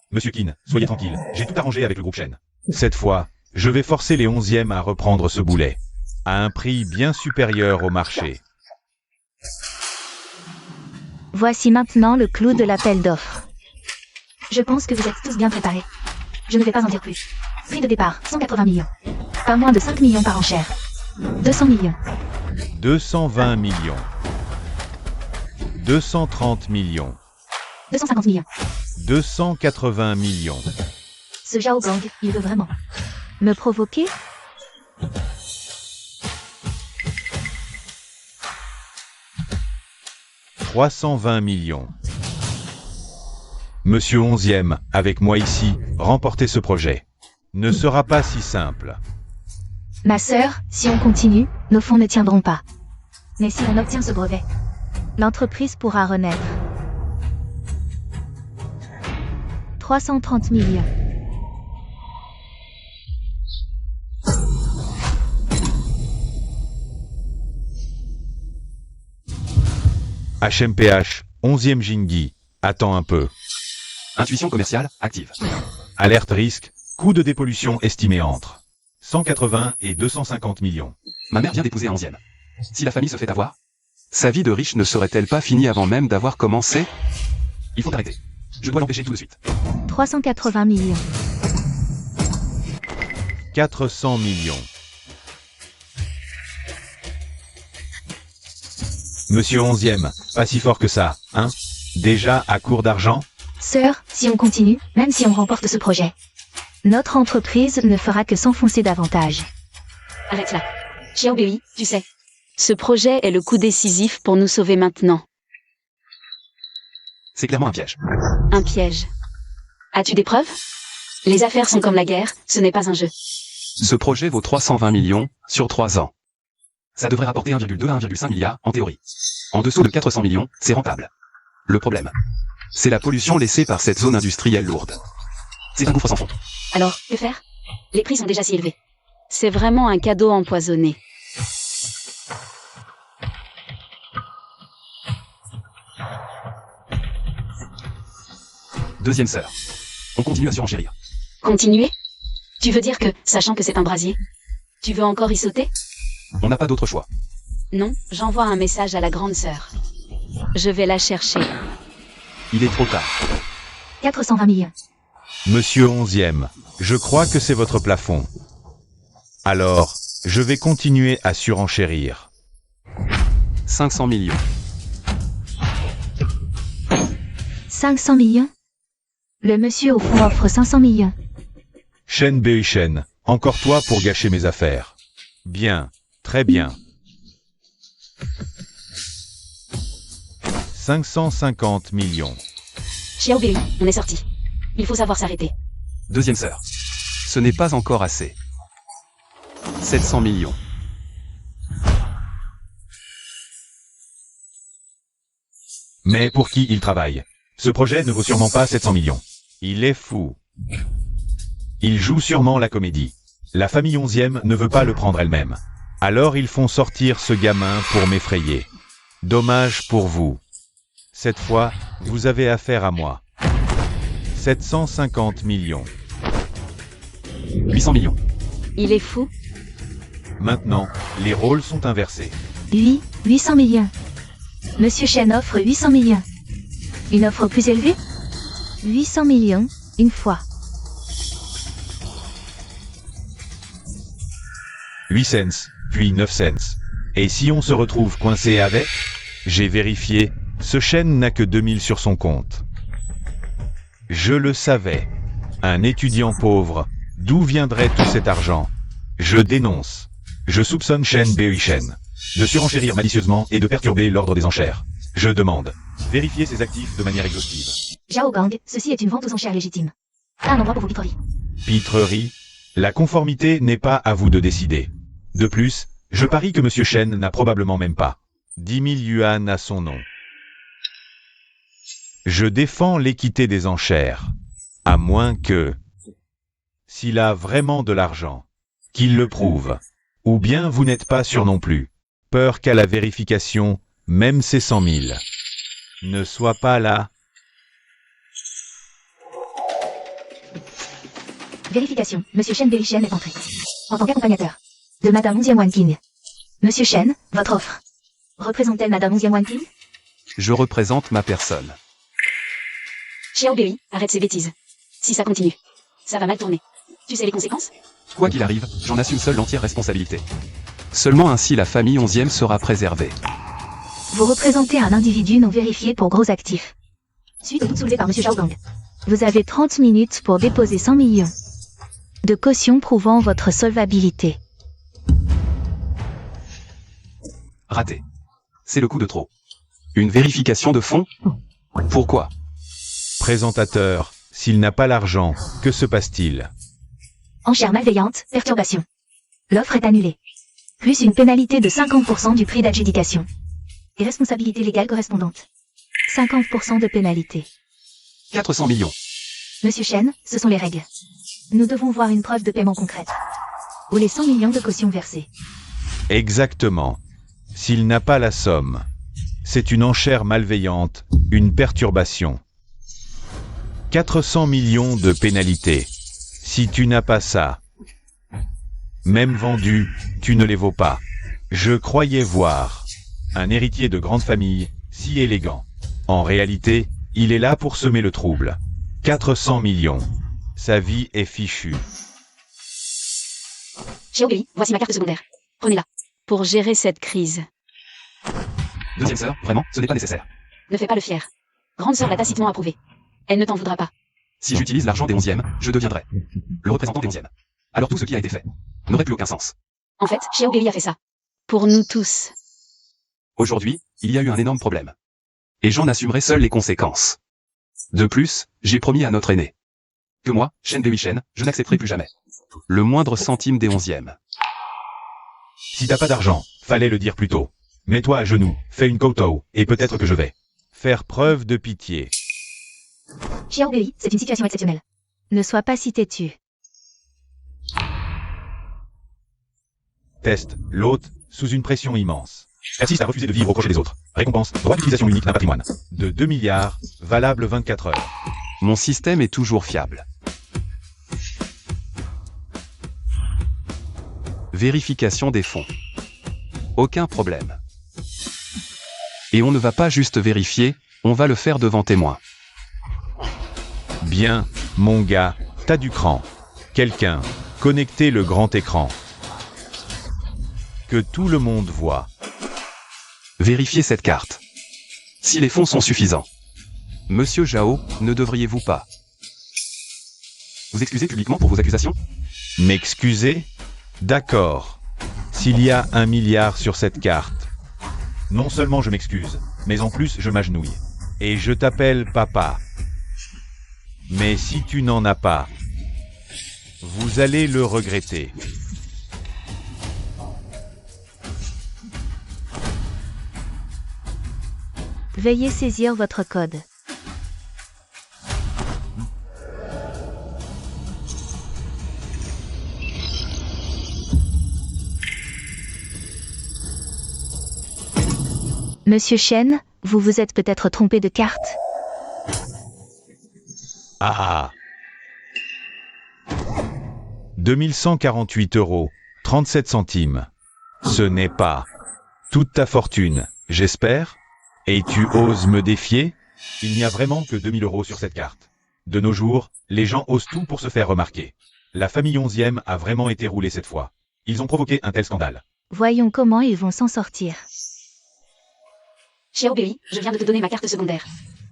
Monsieur Qin, soyez tranquille, j'ai tout arrangé avec le groupe Shen. Cette fois, je vais forcer les 11e à reprendre ce boulet. À un prix bien supérieur au marché. Voici maintenant le clou de l'appel d'offres. Je pense que vous êtes tous bien préparés. Je ne vais pas en dire plus. Prix de départ, 180 millions. Pas moins de 5 millions par enchère. 200 millions. 220 millions. 230 millions. 250 millions. 280 millions. Ce Zhao Gang, il veut vraiment. Me provoquer? « 320 millions. Monsieur 11e, avec moi ici, remporter ce projet ne sera pas si simple. Ma sœur, si on continue, nos fonds ne tiendront pas. Mais si on obtient ce brevet, L'entreprise pourra renaître. 330 millions. HMPH, 11e Jingyi, attends un peu. Intuition commerciale active. Alerte risque, coût de dépollution estimé entre 180 et 250 millions. Ma mère vient d'épouser un 11e. Si la famille se fait avoir, sa vie de riche ne serait-elle pas finie avant même d'avoir commencé? Il faut arrêter. Je dois l'empêcher tout de suite. 380 millions. 400 millions. Monsieur 11e, pas si fort que ça, hein? Déjà à court d'argent? Sœur, si on continue, même si on remporte ce projet, notre entreprise ne fera que s'enfoncer davantage. Arrête là. Xiaobei, tu sais. Ce projet est le coup décisif pour nous sauver maintenant. C'est clairement un piège. Un piège. As-tu des preuves? Les affaires sont comme la guerre, ce n'est pas un jeu. Ce projet vaut 320 millions sur 3 ans. Ça devrait rapporter 1,2 à 1,5 milliard en théorie. En dessous de 400 millions, c'est rentable. Le problème, c'est la pollution laissée par cette zone industrielle lourde. C'est un gouffre sans fond. Alors, que faire? Les prix sont déjà si élevés. C'est vraiment un cadeau empoisonné. Deuxième sœur. On continue à surenchérir. Continuer? Tu veux dire que, sachant que c'est un brasier, tu veux encore y sauter? On n'a pas d'autre choix. Non, j'envoie un message à la grande sœur. Je vais la chercher. Il est trop tard. 420 millions. Monsieur 11e, je crois que c'est votre plafond. Alors, je vais continuer à surenchérir. 500 millions. 500 millions. Le monsieur au fond offre 500 millions. Shen Bei-Shen, encore toi pour gâcher mes affaires. Bien, très bien. 550 millions. Xiaobei, on est sorti. Il faut savoir s'arrêter. Deuxième sœur. Ce n'est pas encore assez. 700 millions. Mais pour qui il travaille? Ce projet ne vaut sûrement pas 700 millions. Il est fou. Il joue sûrement la comédie. La famille 11e ne veut pas le prendre elle-même. Alors ils font sortir ce gamin pour m'effrayer. Dommage pour vous. Cette fois, vous avez affaire à moi. 750 millions. 800 millions. Il est fou? Maintenant, les rôles sont inversés. 800 millions. Monsieur Chen offre 800 millions. Une offre plus élevée? 800 millions, une fois. 8 cents, puis 9 cents. Et si on se retrouve coincé avec? J'ai vérifié, ce Shen n'a que 2000 sur son compte. Je le savais. Un étudiant pauvre, d'où viendrait tout cet argent? Je dénonce. Je soupçonne Shen Bei-Shen de surenchérir malicieusement et de perturber l'ordre des enchères. Je demande. Vérifiez ses actifs de manière exhaustive. Zhao Gang, ceci est une vente aux enchères légitime. Pas un endroit pour vos pitreries. Pitrerie? La conformité n'est pas à vous de décider. De plus, je parie que Monsieur Shen n'a probablement même pas 10 000 yuan à son nom. Je défends l'équité des enchères. À moins que... S'il a vraiment de l'argent, qu'il le prouve. Ou bien vous n'êtes pas sûr non plus. Peur qu'à la vérification, même ces 100 000 ne soient pas là. Vérification. Monsieur Shen Bei-Shen est entré. En tant qu'accompagnateur. De Madame 11e Wanqing. Monsieur Shen, votre offre. Représente-t-elle Madame 11e Wanqing? Je représente ma personne. Xiaobei, arrête ces bêtises. Si ça continue, ça va mal tourner. Tu sais les conséquences? Quoi qu'il arrive, j'en assume seul l'entière responsabilité. Seulement ainsi la famille 11e sera préservée. Vous représentez un individu non vérifié pour gros actifs. Suite au doute soulevé par Monsieur Zhao Gang. Vous avez 30 minutes pour déposer 100 millions de caution prouvant votre solvabilité. Raté. C'est le coup de trop. Une vérification de fonds? Pourquoi? Présentateur, s'il n'a pas l'argent, que se passe-t-il? Enchère malveillante, perturbation. L'offre est annulée. Plus une pénalité de 50% du prix d'adjudication. Et responsabilité légale correspondante. 50% de pénalité. 400 millions. Monsieur Shen, ce sont les règles. Nous devons voir une preuve de paiement concrète. Ou les 100 millions de caution versées. Exactement. S'il n'a pas la somme, c'est une enchère malveillante, une perturbation. 400 millions de pénalité. Si tu n'as pas ça, même vendu, tu ne les vaux pas. Je croyais voir un héritier de grande famille, si élégant. En réalité, il est là pour semer le trouble. 400 millions. Sa vie est fichue. Xiaobei, voici ma carte secondaire. Prenez-la. Pour gérer cette crise. Deuxième sœur, vraiment, ce n'est pas nécessaire. Ne fais pas le fier. Grande sœur l'a tacitement approuvé. Elle ne t'en voudra pas. Si j'utilise l'argent des 11e, je deviendrai le représentant des 11e. Alors tout ce qui a été fait n'aurait plus aucun sens. En fait, Xiaobei a fait ça. Pour nous tous. Aujourd'hui, il y a eu un énorme problème. Et j'en assumerai seul les conséquences. De plus, j'ai promis à notre aîné que moi, Shen Weishen, je n'accepterai plus jamais le moindre centime des 11e. Si t'as pas d'argent, fallait le dire plus tôt. Mets-toi à genoux, fais une kowtow, et peut-être que je vais faire preuve de pitié. Xiaobei, c'est une situation exceptionnelle. Ne sois pas si têtu. Test, l'hôte, sous une pression immense. Persiste à refuser de vivre au crochet des autres. Récompense, droit d'utilisation unique d'un patrimoine. De 2 milliards, valable 24 heures. Mon système est toujours fiable. Vérification des fonds. Aucun problème. Et on ne va pas juste vérifier, on va le faire devant témoin. Bien, mon gars, t'as du cran. Quelqu'un, connectez le grand écran. Que tout le monde voit. Vérifiez cette carte. Si les fonds sont suffisants. Monsieur Zhao, ne devriez-vous pas vous excuser publiquement pour vos accusations? M'excuser? D'accord. S'il y a 1 milliard sur cette carte, non seulement je m'excuse, mais en plus je m'agenouille. Et je t'appelle papa. Mais si tu n'en as pas, vous allez le regretter. Veuillez saisir votre code. Monsieur Shen, vous vous êtes peut-être trompé de carte. Ah 2148 €, 37 centimes. Ce n'est pas toute ta fortune, j'espère? Et tu oses me défier? Il n'y a vraiment que 2000 € sur cette carte. De nos jours, les gens osent tout pour se faire remarquer. La famille 11e a vraiment été roulée cette fois. Ils ont provoqué un tel scandale. Voyons comment ils vont s'en sortir. Xiaobei, je viens de te donner ma carte secondaire.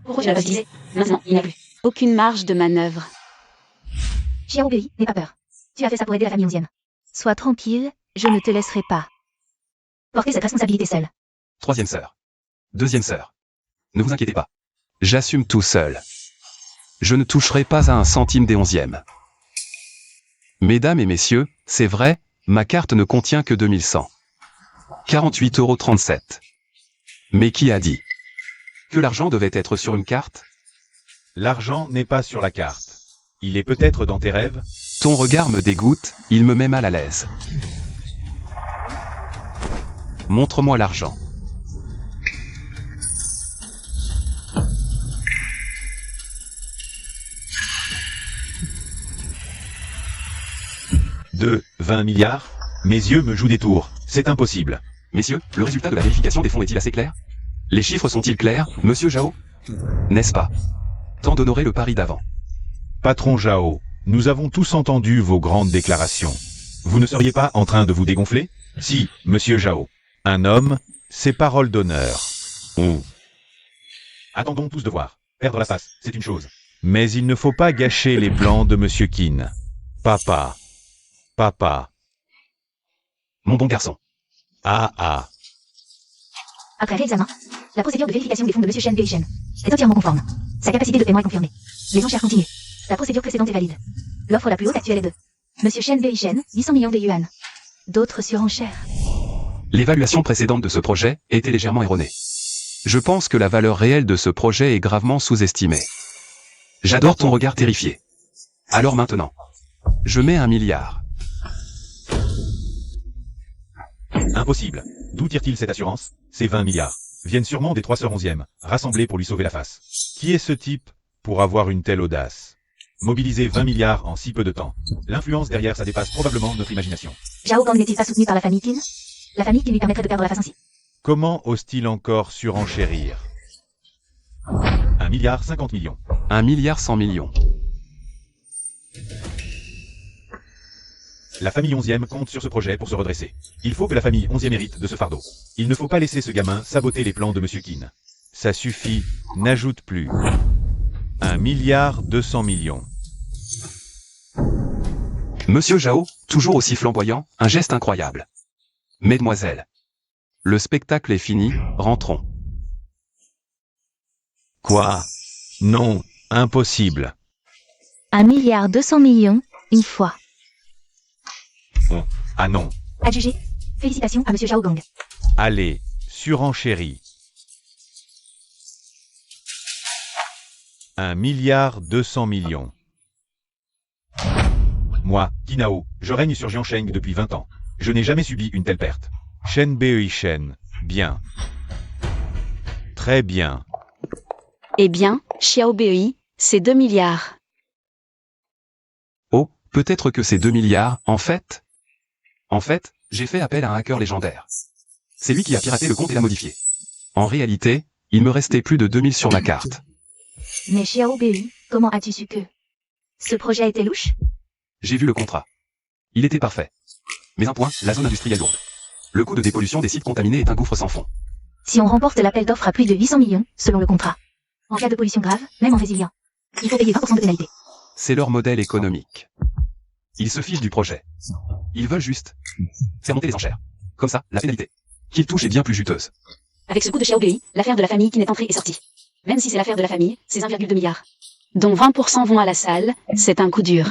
Pourquoi tu l'as pas utilisée? Maintenant, il n'y a plus aucune marge de manœuvre. Xiaobei, n'aie pas peur. Tu as fait ça pour aider la famille 11e. Sois tranquille, je ne te laisserai pas. Portez cette responsabilité seule. Troisième sœur. Deuxième sœur. Ne vous inquiétez pas. J'assume tout seul. Je ne toucherai pas à un centime des 11e. Mesdames et messieurs, c'est vrai, ma carte ne contient que 2100. 48,37 €. Mais qui a dit que l'argent devait être sur une carte? L'argent n'est pas sur la carte. Il est peut-être dans tes rêves? Ton regard me dégoûte, il me met mal à l'aise. Montre-moi l'argent. De 20 milliards? Mes yeux me jouent des tours. C'est impossible. Messieurs, le résultat de la vérification des fonds est-il assez clair? Les chiffres sont-ils clairs, monsieur Zhao? N'est-ce pas temps d'honorer le pari d'avant? Patron Zhao, nous avons tous entendu vos grandes déclarations. Vous ne seriez pas en train de vous dégonfler? Si, monsieur Zhao. Un homme, c'est parole d'honneur. Attendons tous de voir. Perdre la face, c'est une chose. Mais il ne faut pas gâcher les plans de monsieur Qin. Papa. Papa. Mon bon garçon. Ah. Après réexamen, la procédure de vérification des fonds de Monsieur Shen Weishen est entièrement conforme. Sa capacité de paiement est confirmée. Les enchères continuent. La procédure précédente est valide. L'offre la plus haute actuelle est de Monsieur Shen Weishen, 800 millions de yuan. D'autres surenchères. L'évaluation précédente de ce projet était légèrement erronée. Je pense que la valeur réelle de ce projet est gravement sous-estimée. J'adore ton regard terrifié. Alors maintenant, je mets 1 milliard. Impossible. D'où tire-t-il cette assurance? Ces 20 milliards viennent sûrement des 3 sœurs 11e, rassemblées pour lui sauver la face. Qui est ce type pour avoir une telle audace? Mobiliser 20 milliards en si peu de temps. L'influence derrière ça dépasse probablement notre imagination. Zhao Gang n'est-il pas soutenu par la famille Qin? La famille qui lui permettrait de perdre la face ainsi. Comment ose-t-il encore surenchérir? 1 milliard 50 millions. 1 milliard 100 millions. La famille 11e compte sur ce projet pour se redresser. Il faut que la famille 11e hérite de ce fardeau. Il ne faut pas laisser ce gamin saboter les plans de monsieur Qin. Ça suffit, n'ajoute plus. 1,2 milliard. Monsieur Zhao, toujours aussi flamboyant, un geste incroyable. Mesdemoiselles. Le spectacle est fini, rentrons. Quoi? Non, impossible. 1,2 milliard, une fois. Ah non. Adjugé. Félicitations à Monsieur Zhao Gong. Allez, surenchérie. 1,2 milliard. Moi, Kinao, je règne sur Jiansheng depuis 20 ans. Je n'ai jamais subi une telle perte. Shen Bei Shen. Bien. Très bien. Eh bien, Xiao Bei, c'est 2 milliards. Oh, peut-être que c'est 2 milliards, en fait. En fait, j'ai fait appel à un hacker légendaire. C'est lui qui a piraté le compte et l'a modifié. En réalité, il me restait plus de 2000 sur ma carte. Mais Xiao Bei, comment as-tu su que ce projet était louche? J'ai vu le contrat. Il était parfait. Mais un point, la zone industrielle lourde. Le coût de dépollution des sites contaminés est un gouffre sans fond. Si on remporte l'appel d'offres à plus de 800 millions, selon le contrat. En cas de pollution grave, même en résilient, il faut payer 20% de pénalité. C'est leur modèle économique. Ils se fichent du projet. Ils veulent juste faire monter les enchères. Comme ça, la pénalité qu'ils touchent est bien plus juteuse. Avec ce coup de Xiao Bei, l'affaire de la famille qui n'est entrée et sortie. Même si c'est l'affaire de la famille, c'est 1,2 milliard. Dont 20% vont à la salle, c'est un coup dur.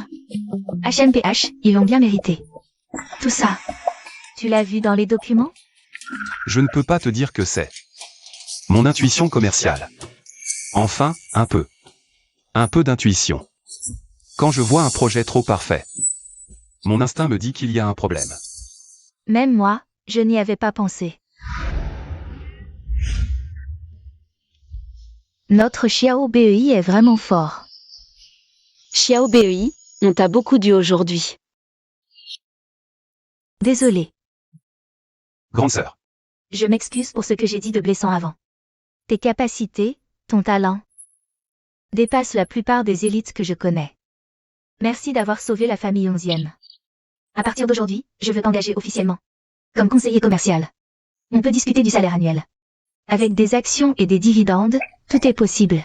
HMPH, ils l'ont bien mérité. Tout ça, Tu l'as vu dans les documents? Je ne peux pas te dire que c'est mon intuition commerciale. Enfin, un peu. Un peu d'intuition. Quand je vois un projet trop parfait, mon instinct me dit qu'il y a un problème. Même moi, je n'y avais pas pensé. Notre Xiao Bei est vraiment fort. Xiao Bei, on t'a beaucoup dû aujourd'hui. Désolé, Grande sœur, je m'excuse pour ce que j'ai dit de blessant avant. tes capacités, ton talent, dépassent la plupart des élites que je connais. Merci d'avoir sauvé la famille 11e. À partir d'aujourd'hui, je veux t'engager officiellement. Comme conseiller commercial. On peut discuter du salaire annuel. Avec des actions et des dividendes, tout est possible.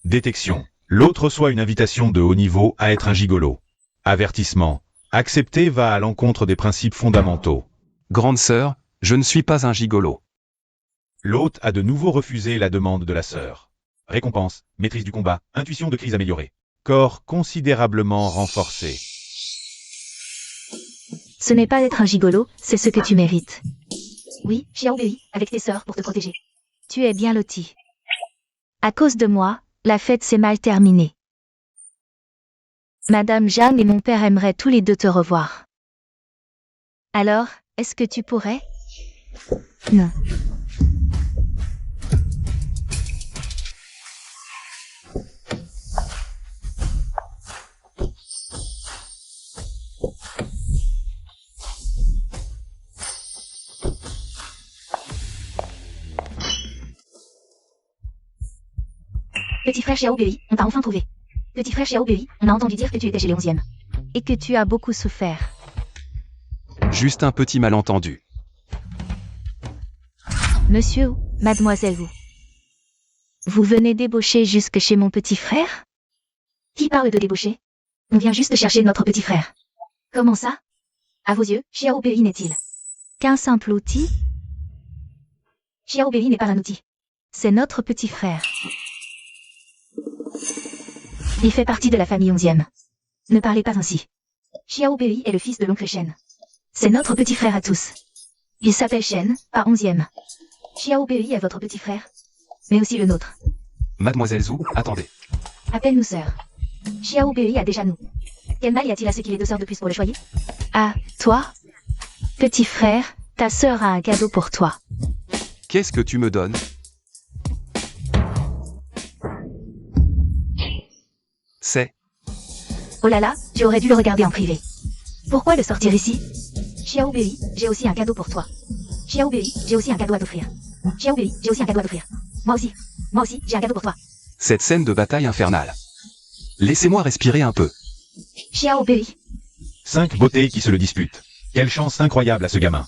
Détection. L'autre reçoit une invitation de haut niveau à être un gigolo. Avertissement. Accepter va à l'encontre des principes fondamentaux. grande sœur, je ne suis pas un gigolo. L'hôte a de nouveau refusé la demande de la sœur. Récompense, maîtrise du combat, intuition de crise améliorée. Corps considérablement renforcé. Ce n'est pas être un gigolo, c'est ce que tu mérites. Oui, Xiao Bei, avec tes sœurs pour te protéger. Tu es bien loti. À cause de moi, la fête s'est mal terminée. Madame Jeanne et mon père aimeraient tous les deux te revoir. Alors, est-ce que tu pourrais? Non. Petit frère Xiao Bei, on t'a enfin trouvé. Petit frère Xiao Bei, on a entendu dire que tu étais chez les 11e. Et que tu as beaucoup souffert. Juste un petit malentendu. Monsieur ou mademoiselle ou? Vous venez débaucher jusque chez mon petit frère? Qui parle de débaucher? On vient juste chercher notre petit frère. Comment ça? À vos yeux, Xiao Bei n'est-il Qu'un simple outil? Xiao Bei n'est pas un outil. C'est notre petit frère. Il fait partie de la famille 11e. Ne parlez pas ainsi. Xiao Bei est le fils de l'oncle Shen. C'est notre petit frère à tous. Il s'appelle Shen, pas 11e. Xiao Bei est votre petit frère. Mais aussi le nôtre. Mademoiselle Zhou, attendez. Appelle-nous sœurs. Xiao Bei a déjà nous. Quel mal y a-t-il à ce qu'il ait 2 sœurs de plus pour le choyer? Ah, toi? Petit frère, ta sœur a un cadeau pour toi. Qu'est-ce que tu me donnes? C'est Oh là là, tu aurais dû le regarder en privé. Pourquoi le sortir ici? Xiao Bei, j'ai aussi un cadeau pour toi. Xiao Bei, j'ai aussi un cadeau à t'offrir. Xiao Bei, j'ai aussi un cadeau à t'offrir. Moi aussi, j'ai un cadeau pour toi. cette scène de bataille infernale. Laissez-moi respirer un peu. Xiao Bei. 5 beautés qui se le disputent. Quelle chance incroyable à ce gamin.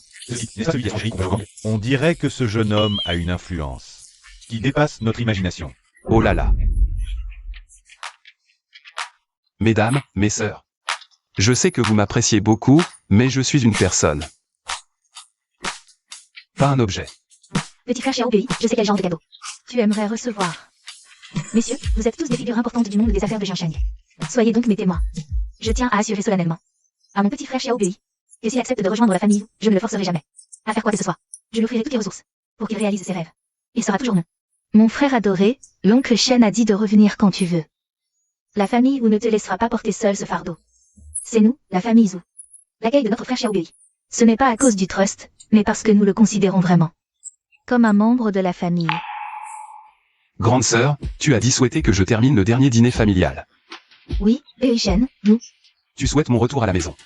On dirait que ce jeune homme a une influence. qui dépasse notre imagination. Oh là là. Mesdames, mes sœurs. Je sais que vous m'appréciez beaucoup, mais je suis une personne. Pas un objet. Petit frère Xiao Bei, je sais quel genre de cadeau Tu aimerais recevoir. Messieurs, vous êtes tous des figures importantes du monde des affaires de Jiansheng. Soyez donc mes témoins. Je tiens à assurer solennellement à mon petit frère Xiao Bei que s'il accepte de rejoindre la famille, je ne le forcerai jamais à faire quoi que ce soit. Je lui offrirai toutes les ressources pour qu'il réalise ses rêves. Il sera toujours non. Mon frère adoré, l'oncle Shen a dit de revenir quand tu veux. La famille Wu ne te laissera pas porter seul ce fardeau. C'est nous, la famille Zhu. L'accueil de notre frère Xiao Bei. Ce n'est pas à cause du trust, mais parce que nous le considérons vraiment comme un membre de la famille. Grande sœur, tu as dit souhaiter que je termine le dernier dîner familial. Oui, Bei Shen, nous. Tu souhaites mon retour à la maison.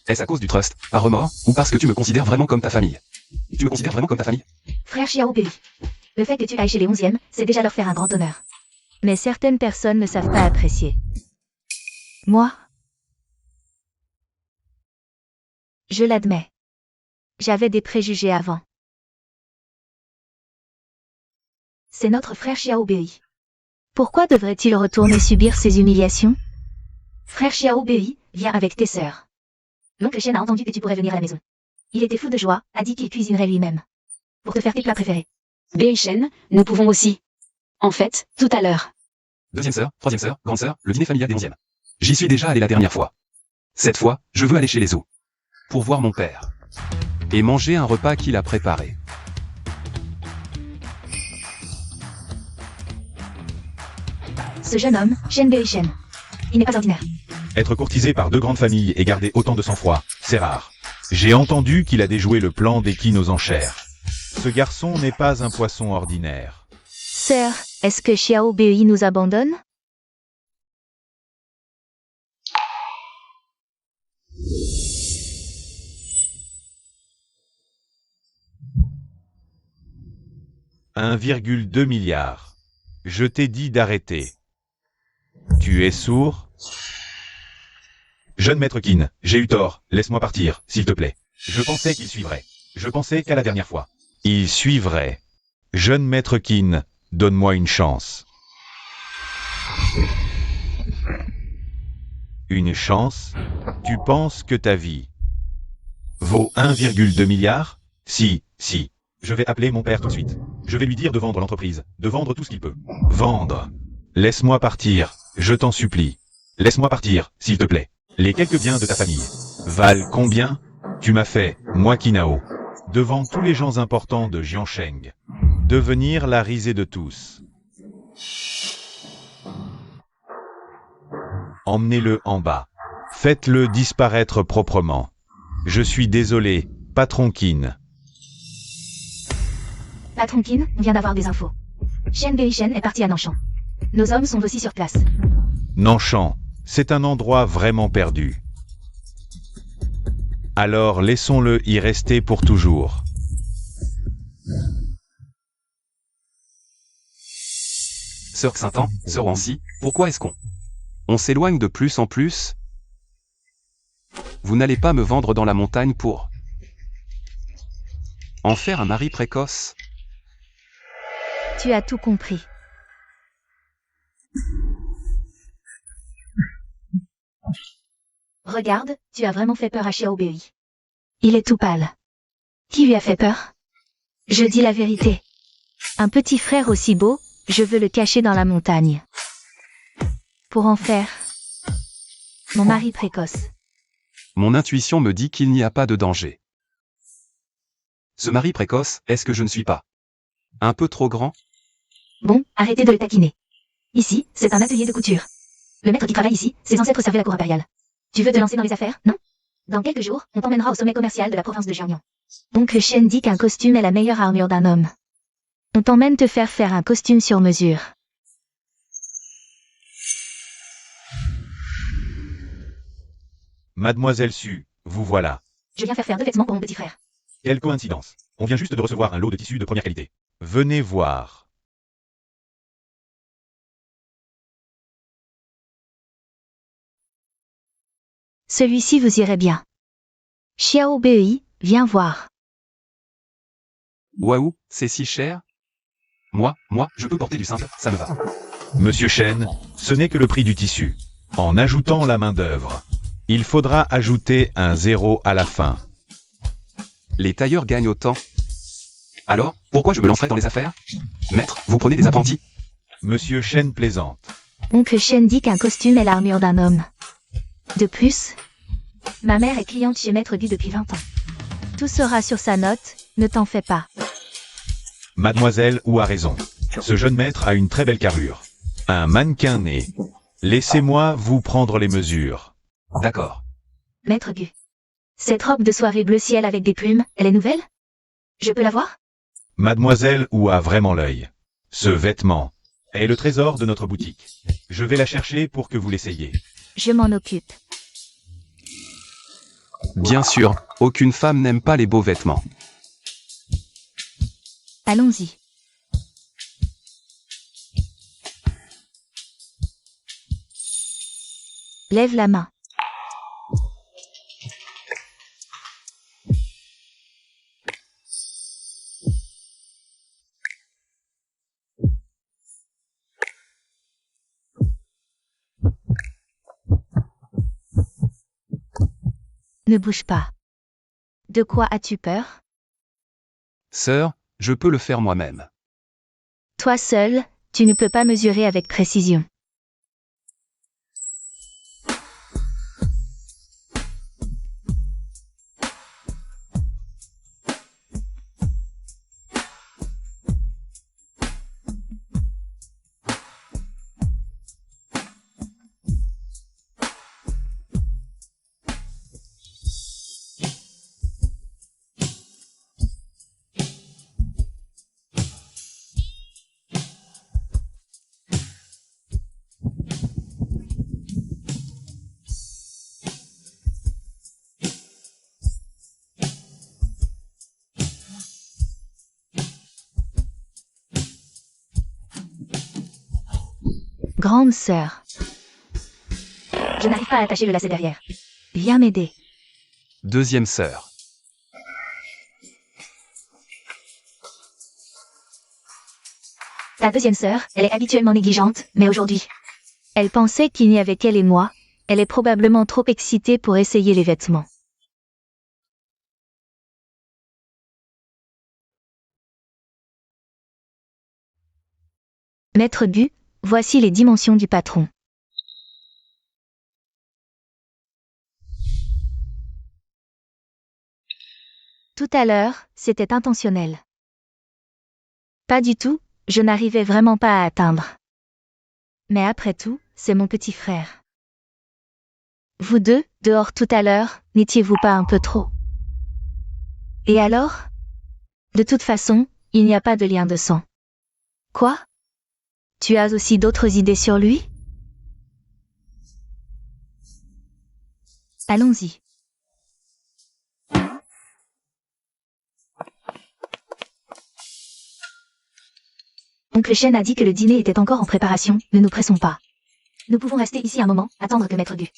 Est-ce à cause du trust, par remords, ou parce que tu me considères vraiment comme ta famille? Tu me considères vraiment comme ta famille? Frère Xiao Bei. Le fait que tu ailles chez les 11e, c'est déjà leur faire un grand honneur. Mais certaines personnes ne savent pas apprécier. Moi, je l'admets. J'avais des préjugés avant. C'est notre frère Xiao Bei. Pourquoi devrait-il retourner subir ces humiliations? Frère Xiao Bei, viens avec tes sœurs. L'oncle Shen a entendu que tu pourrais venir à la maison. Il était fou de joie, a dit qu'il cuisinerait lui-même. Pour te faire tes plats préférés. Bei Shen, nous pouvons aussi. En fait, tout à l'heure. Deuxième sœur, troisième sœur, grande sœur, le dîner familial des 11e. J'y suis déjà allé la dernière fois. Cette fois, je veux aller chez les Zhou. Pour voir mon père. Et manger un repas qu'il a préparé. Ce jeune homme, Shen Bei Shen. Il n'est pas ordinaire. Être courtisé par deux grandes familles et garder autant de sang-froid, c'est rare. J'ai entendu qu'il a déjoué le plan d'Eqin aux enchères. Ce garçon n'est pas un poisson ordinaire. Sœur, est-ce que Xiao Bei nous abandonne? « 1,2 milliard. Je t'ai dit d'arrêter. Tu es sourd? Jeune maître Qin, j'ai eu tort, laisse-moi partir, s'il te plaît. Je pensais qu'il suivrait. Je pensais qu'à la dernière fois. Il suivrait. Jeune maître Qin, donne-moi une chance. Une chance? Tu penses que ta vie vaut 1,2 milliard? Si. Je vais appeler mon père tout de suite. Je vais lui dire de vendre l'entreprise, de vendre tout ce qu'il peut. Vendre. Laisse-moi partir, je t'en supplie. Laisse-moi partir, s'il te plaît. Les quelques biens de ta famille valent combien? Tu m'as fait, moi Qinao, devant tous les gens importants de Jiansheng, devenir la risée de tous. Emmenez-le en bas. Faites-le disparaître proprement. Je suis désolé, patron Qin. Patron Qin, on vient d'avoir des infos. Shen Bei Shen est parti à Nanshan. Nos hommes sont aussi sur place. Nanshan, c'est un endroit vraiment perdu. Alors laissons-le y rester pour toujours. Sœur Xintan, sœur Wanxi, pourquoi est-ce on s'éloigne de plus en plus? Vous n'allez pas me vendre dans la montagne pour en faire un mari précoce? Tu as tout compris. Regarde, tu as vraiment fait peur à Xiao Bei. Il est tout pâle. Qui lui a fait peur? Je dis la vérité. Un petit frère aussi beau, je veux le cacher dans la montagne. Pour en faire mon mari précoce. Mon intuition me dit qu'il n'y a pas de danger. Ce mari précoce, est-ce que je ne suis pas un peu trop grand? Bon, arrêtez de le taquiner. Ici, c'est un atelier de couture. Le maître qui travaille ici, ses ancêtres servaient la cour impériale. Tu veux te lancer dans les affaires, non? Dans quelques jours, on t'emmènera au sommet commercial de la province de Jiangnan. Oncle Shen dit qu'un costume est la meilleure armure d'un homme. On t'emmène te faire un costume sur mesure. Mademoiselle Su, vous voilà. Je viens faire 2 vêtements pour mon petit frère. Quelle coïncidence. On vient juste de recevoir un lot de tissus de première qualité. Venez voir. Celui-ci vous irait bien. Xiao Bei, viens voir. Waouh, c'est si cher? Moi, je peux porter du simple, ça me va. Monsieur Chen, ce n'est que le prix du tissu. En ajoutant la main-d'œuvre, il faudra ajouter un 0 à la fin. Les tailleurs gagnent autant. Alors, pourquoi je me lancerais dans les affaires? Maître, vous prenez des apprentis? Monsieur Chen plaisante. Oncle Shen dit qu'un costume est l'armure d'un homme. De plus, ma mère est cliente chez Maître Gu depuis 20 ans. Tout sera sur sa note, ne t'en fais pas. Mademoiselle Wu a raison. Ce jeune maître a une très belle carrure. Un mannequin né. Laissez-moi vous prendre les mesures. D'accord. Maître Gu. Cette robe de soirée bleu ciel avec des plumes, elle est nouvelle? Je peux la voir? Mademoiselle Wu a vraiment l'œil. Ce vêtement est le trésor de notre boutique. Je vais la chercher pour que vous l'essayiez. Je m'en occupe. Bien sûr, aucune femme n'aime pas les beaux vêtements. Allons-y. Lève la main. Ne bouge pas. De quoi as-tu peur? Sœur, je peux le faire moi-même. Toi seul, tu ne peux pas mesurer avec précision. Grande sœur. Je n'arrive pas à attacher le lacet derrière. Viens m'aider. Deuxième sœur. Ta deuxième sœur, elle est habituellement négligente, mais aujourd'hui. Elle pensait qu'il n'y avait qu'elle et moi. Elle est probablement trop excitée pour essayer les vêtements. Maître Gu, voici les dimensions du patron. Tout à l'heure, c'était intentionnel. Pas du tout, je n'arrivais vraiment pas à atteindre. Mais après tout, c'est mon petit frère. Vous deux, dehors tout à l'heure, n'étiez-vous pas un peu trop? Et alors? De toute façon, il n'y a pas de lien de sang. Quoi? Tu as aussi d'autres idées sur lui? Allons-y. Oncle Shen a dit que le dîner était encore en préparation, ne nous pressons pas. Nous pouvons rester ici un moment, attendre que Maître Gu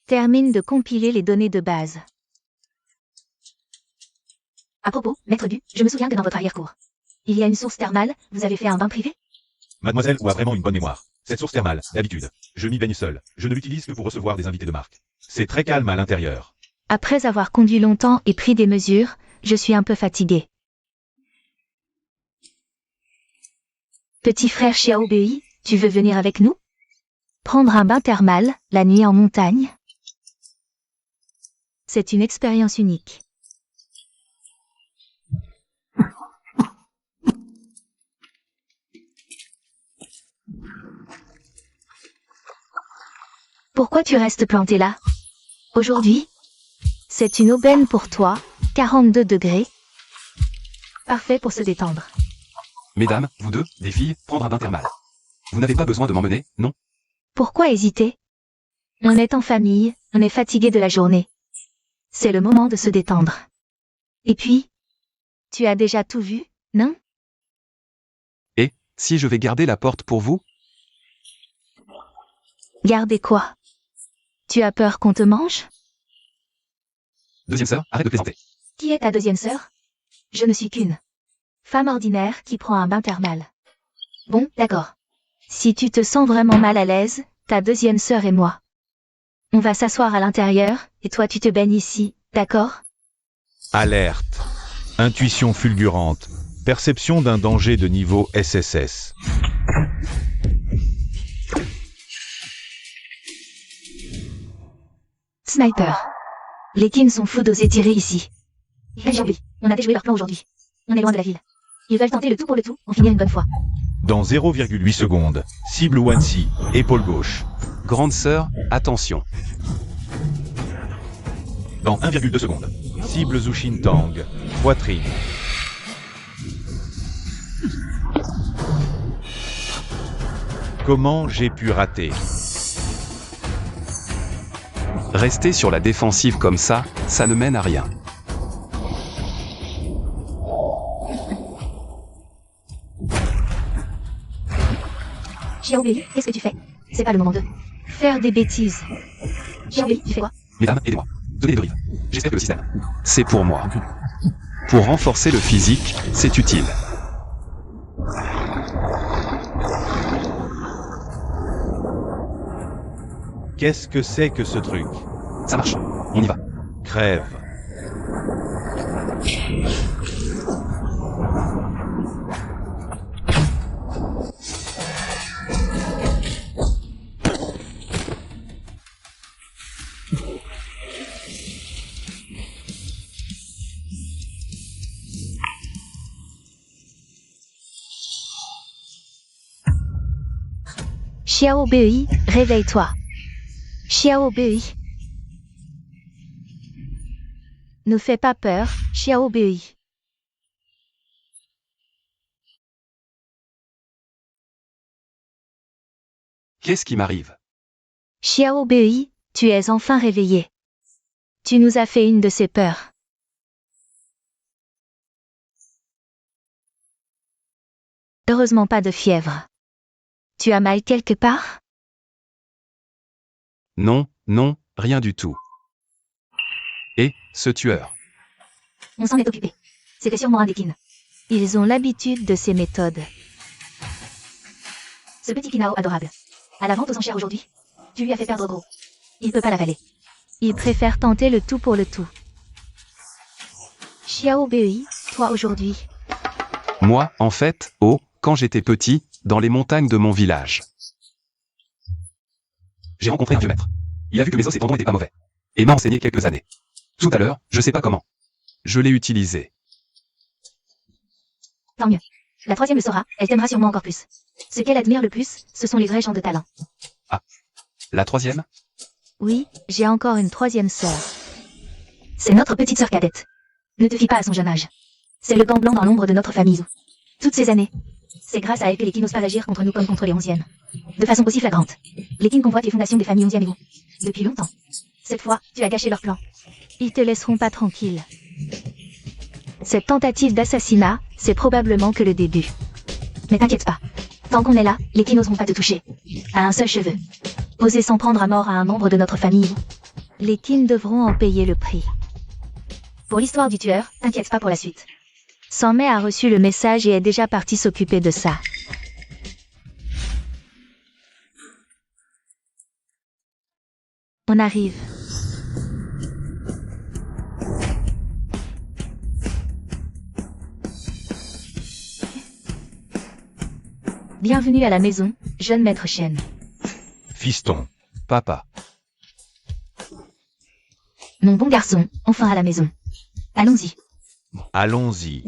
termine de compiler les données de base. À propos, Maître Gu, je me souviens que dans votre arrière-cour, il y a une source thermale, vous avez fait un bain privé? Mademoiselle Wu a vraiment une bonne mémoire. Cette source thermale, d'habitude, je m'y baigne seul. Je ne l'utilise que pour recevoir des invités de marque. C'est très calme à l'intérieur. Après avoir conduit longtemps et pris des mesures, je suis un peu fatiguée. Petit frère Xiao Bei, tu veux venir avec nous? Prendre un bain thermal, la nuit en montagne? C'est une expérience unique. Pourquoi tu restes planté là? Aujourd'hui? C'est une aubaine pour toi, 42 degrés. Parfait pour se détendre. Mesdames, vous deux, des filles, prendre un bain thermal. Vous n'avez pas besoin de m'emmener, non? Pourquoi hésiter? On est en famille, on est fatigué de la journée. C'est le moment de se détendre. Et puis, tu as déjà tout vu, non? Et, si je vais garder la porte pour vous? Garder quoi? Tu as peur qu'on te mange? Deuxième sœur, arrête de plaisanter. Qui est ta deuxième sœur? Je ne suis qu'une femme ordinaire qui prend un bain thermal. Bon, d'accord. Si tu te sens vraiment mal à l'aise, ta deuxième sœur et moi. On va s'asseoir à l'intérieur, et toi tu te baignes ici, d'accord? Alerte. Intuition fulgurante. Perception d'un danger de niveau SSS. Sniper. Les Kins sont fous d'oser tirer ici. J'ai oublié. On a déjoué leur plan aujourd'hui. On est loin de la ville. Ils veulent tenter le tout pour le tout, en finir une bonne fois. Dans 0,8 secondes. Cible Wansi. Épaule gauche. Grande sœur, attention. Dans 1,2 secondes. Cible Zushin Tang. Poitrine. Comment j'ai pu rater? Rester sur la défensive comme ça ne mène à rien. Xiaobei, qu'est-ce que tu fais? C'est pas le moment de... Faire des bêtises. Xiaobei, tu fais quoi? Mesdames, aidez-moi. Donnez des briefs. J'espère que le système. C'est pour moi. Pour renforcer le physique, c'est utile. Qu'est-ce que c'est que ce truc? Ça marche. On y va. Crève. Xiaobei, réveille-toi. Xiaobei. Ne fais pas peur, Xiaobei. Qu'est-ce qui m'arrive? Xiaobei, tu es enfin réveillé. Tu nous as fait une de ces peurs. Heureusement pas de fièvre. Tu as mal quelque part? Non, non, rien du tout. Et, ce tueur. On s'en est occupé. C'était sûrement un des Kins. Ils ont l'habitude de ces méthodes. Ce petit Kinao adorable. À la vente aux enchères aujourd'hui. Tu lui as fait perdre gros. Il peut pas l'avaler. Ils préfèrent tenter le tout pour le tout. Xiaobei, toi aujourd'hui. Moi, en fait, quand j'étais petit, dans les montagnes de mon village. J'ai rencontré un vieux maître. Il a vu que mes os et tendons étaient pas mauvais. Et m'a enseigné quelques années. Tout à l'heure, je sais pas comment. Je l'ai utilisé. Tant mieux. La troisième le saura, elle t'aimera sûrement encore plus. Ce qu'elle admire le plus, ce sont les vrais gens de talent. Ah. La troisième? Oui, j'ai encore une troisième sœur. C'est notre petite sœur cadette. Ne te fie pas à son jeune âge. C'est le gant blanc dans l'ombre de notre famille. Toutes ces années. C'est grâce à elle que les Kins n'osent pas agir contre nous comme contre les Onzièmes. De façon aussi flagrante. Les Kins convoitent les fondations des familles Onzièmes et vous. Depuis longtemps. Cette fois, tu as gâché leur plan. Ils te laisseront pas tranquille. Cette tentative d'assassinat, c'est probablement que le début. Mais t'inquiète pas. Tant qu'on est là, les Kins n'oseront pas te toucher. À un seul cheveu. Oser s'en prendre à mort à un membre de notre famille. Les Kins devront en payer le prix. Pour l'histoire du tueur, t'inquiète pas pour la suite. Sanmei a reçu le message et est déjà parti s'occuper de ça. On arrive. Bienvenue à la maison, jeune maître Shen. Fiston. Papa. Mon bon garçon, enfin à la maison. Allons-y. Allons-y.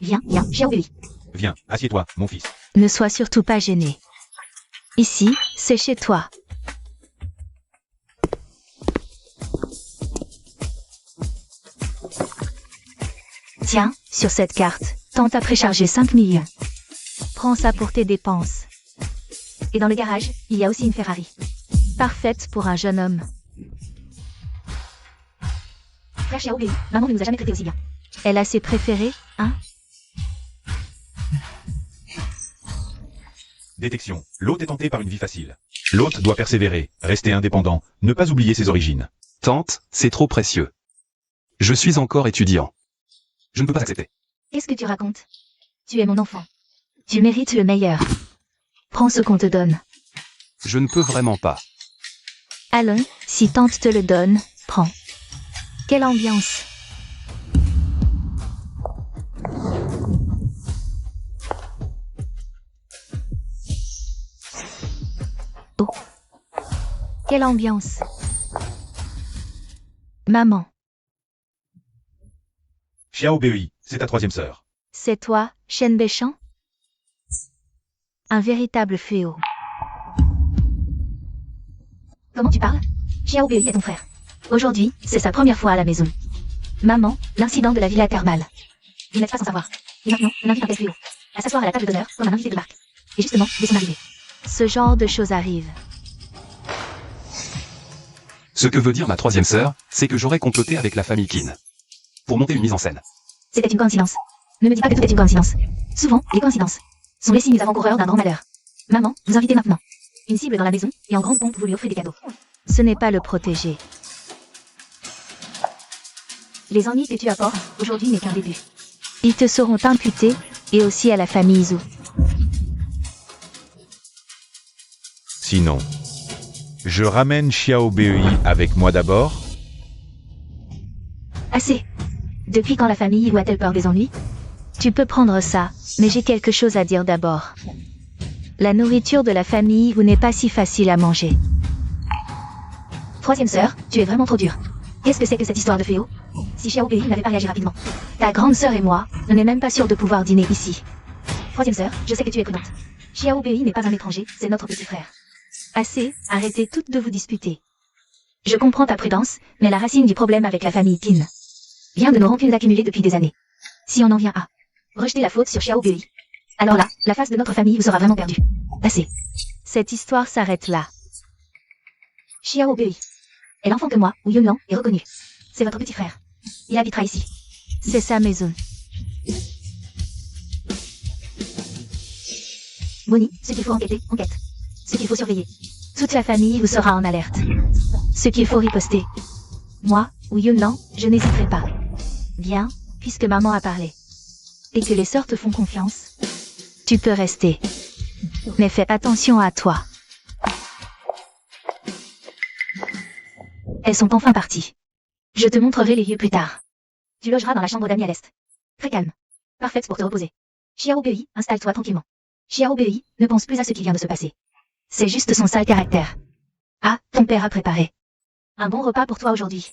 Viens, Xiaobei. Viens, assieds-toi, mon fils. Ne sois surtout pas gêné. Ici, c'est chez toi. Tiens, Sur cette carte, tente à précharger 5 millions. Prends ça pour tes dépenses. et dans le garage, il y a aussi une Ferrari. Parfaite pour un jeune homme. Frère Xiaobei, maman ne nous a jamais traités aussi bien. Elle a ses préférés, hein? Détection. L'hôte est tenté par une vie facile. L'hôte doit persévérer, rester indépendant, ne pas oublier ses origines. Tante, c'est trop précieux. Je suis encore étudiant. Je ne peux pas accepter. Qu'est-ce que tu racontes? Tu es mon enfant. Tu mérites le meilleur. Prends ce qu'on te donne. Je ne peux vraiment pas. Allons, si tante te le donne, prends. Quelle ambiance. Oh. Quelle ambiance. Maman, Xiao Bei, c'est ta troisième sœur. c'est toi, Shen Beichan? Un véritable fléau. Comment tu parles? Xiao Bei est ton frère. Aujourd'hui, c'est sa première fois à la maison. Maman, l'incident de la villa thermale. Vous n'êtes pas sans savoir. Et maintenant, on invite un tel fléau à s'asseoir à la table d'honneur comme un invité de marque. Et justement, dès son arrivée. Ce genre de choses arrive. Ce que veut dire ma troisième sœur, c'est que j'aurais comploté avec la famille Qin. Pour monter une mise en scène. C'était une coïncidence. Ne me dis pas que tout est une coïncidence. Souvent, les coïncidences sont les signes avant-coureurs d'un grand malheur. Maman, vous invitez maintenant. Une cible dans la maison, et en grande pompe, vous lui offrez des cadeaux. Ce n'est pas le protéger. Les ennuis que tu apportes, aujourd'hui n'est qu'un début. Ils te seront imputés, et aussi à la famille Zhou. Sinon, je ramène Xiao Bei avec moi d'abord. Assez. Depuis quand la famille Wu a-t-elle peur des ennuis? Tu peux prendre ça, mais j'ai quelque chose à dire d'abord. La nourriture de la famille Wu n'est pas si facile à manger. Troisième sœur, tu es vraiment trop dure. Qu'est-ce que c'est que cette histoire de fléau? Si Xiao Bei n'avait pas réagi rapidement. Ta grande sœur et moi, on n'est même pas sûrs de pouvoir dîner ici. Troisième sœur, je sais que tu es prudente. Xiao Bei n'est pas un étranger, c'est notre petit frère. Assez, arrêtez toutes de vous disputer. Je comprends ta prudence, mais la racine du problème avec la famille Qin vient de nos rancunes accumulées depuis des années. Si on en vient à rejeter la faute sur Xiao Bei, alors là, la face de notre famille vous sera vraiment perdue. Assez. Cette histoire s'arrête là. Xiao Bei est l'enfant que moi, ou Yunlan, est reconnu. C'est votre petit frère. Il habitera ici. C'est sa maison. Bonnie, ce qu'il faut enquêter, enquête. Ce qu'il faut surveiller. Toute la famille vous sera en alerte. Ce qu'il faut riposter. Moi, ou Yunlan, je n'hésiterai pas. Bien, puisque maman a parlé. Et que les sœurs te font confiance. Tu peux rester. Mais fais attention à toi. Elles sont enfin parties. Je te montrerai les lieux plus tard. Tu logeras dans la chambre d'amis à l'est. Très calme. Parfaite pour te reposer. Xiao Bei, installe-toi tranquillement. Xiao Bei ne pense plus à ce qui vient de se passer. C'est juste son sale caractère. Ah, ton père a préparé un bon repas pour toi aujourd'hui.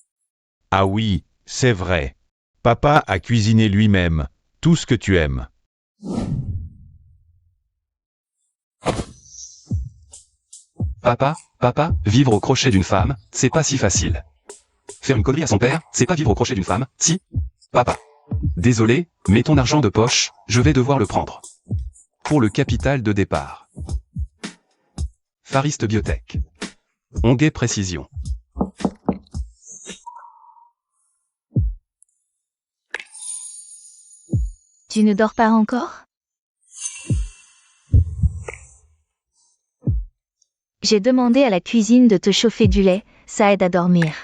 Ah oui, c'est vrai. Papa a cuisiné lui-même tout ce que tu aimes. Papa, vivre au crochet d'une femme, c'est pas si facile. Faire une connerie à son père, c'est pas vivre au crochet d'une femme, si? Papa. Désolé, mais ton argent de poche, je vais devoir le prendre. Pour le capital de départ. Fariste Biotech. Onguet Précision. Tu ne dors pas encore? J'ai demandé à la cuisine de te chauffer du lait, ça aide à dormir.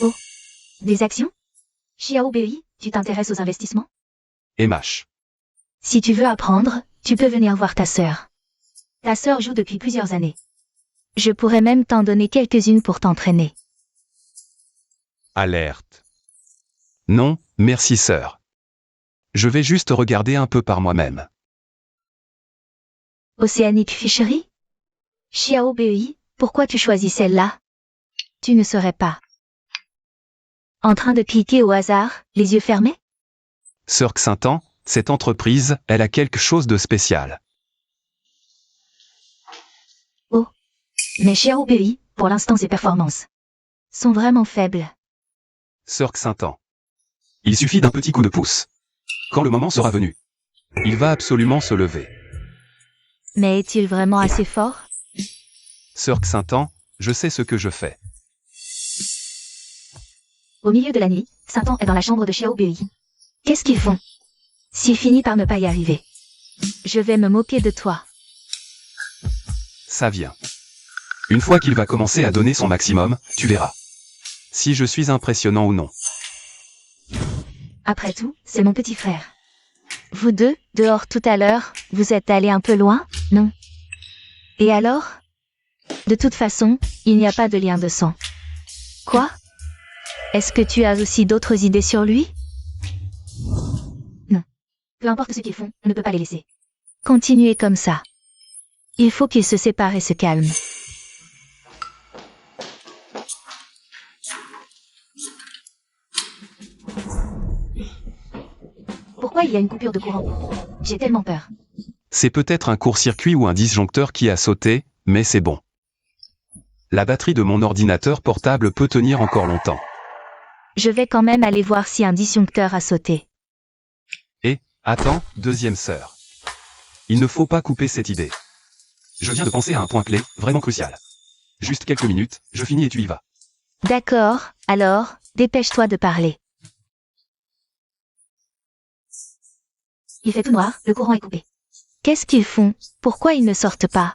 Oh, des actions? Xiao Bei, tu t'intéresses aux investissements? Emache. Si tu veux apprendre, tu peux venir voir ta sœur. Ta sœur joue depuis plusieurs années. Je pourrais même t'en donner quelques-unes pour t'entraîner. Alerte. Non, merci sœur. Je vais juste regarder un peu par moi-même. Océanic Fishery? Xiao Bei, pourquoi tu choisis celle-là? Tu ne serais pas en train de cliquer au hasard, les yeux fermés? Sœur Xintan, cette entreprise, elle a quelque chose de spécial. Mais Xiao Bei, pour l'instant ses performances Sont vraiment faibles. Sœur Xintan. Il suffit d'un petit coup de pouce. Quand le moment sera venu, il va absolument se lever. Mais est-il vraiment assez fort? Sœur Xintan, je sais ce que je fais. Au milieu de la nuit, Saint-An est dans la chambre de Xiao Bei. Qu'est-ce qu'ils font? S'il finit par ne pas y arriver. Je vais me moquer de toi. Ça vient. Une fois qu'il va commencer à donner son maximum, tu verras. Si je suis impressionnant ou non. Après tout, c'est mon petit frère. Vous deux, dehors tout à l'heure, vous êtes allés un peu loin, non? Et alors? De toute façon, il n'y a pas de lien de sang. Quoi? Est-ce que tu as aussi d'autres idées sur lui? Non. Peu importe ce qu'ils font, on ne peut pas les laisser. Continuez comme ça. Il faut qu'ils se séparent et se calment. Pourquoi il y a une coupure de courant? J'ai tellement peur. C'est peut-être un court-circuit ou un disjoncteur qui a sauté, mais c'est bon. La batterie de mon ordinateur portable peut tenir encore longtemps. Je vais quand même aller voir si un disjoncteur a sauté. Et, attends, deuxième sœur. Il ne faut pas couper cette idée. Je viens de penser à un point clé, vraiment crucial. Juste quelques minutes, je finis et tu y vas. D'accord, alors, dépêche-toi de parler. Il fait tout noir, le courant est coupé. Qu'est-ce qu'ils font? Pourquoi ils ne sortent pas?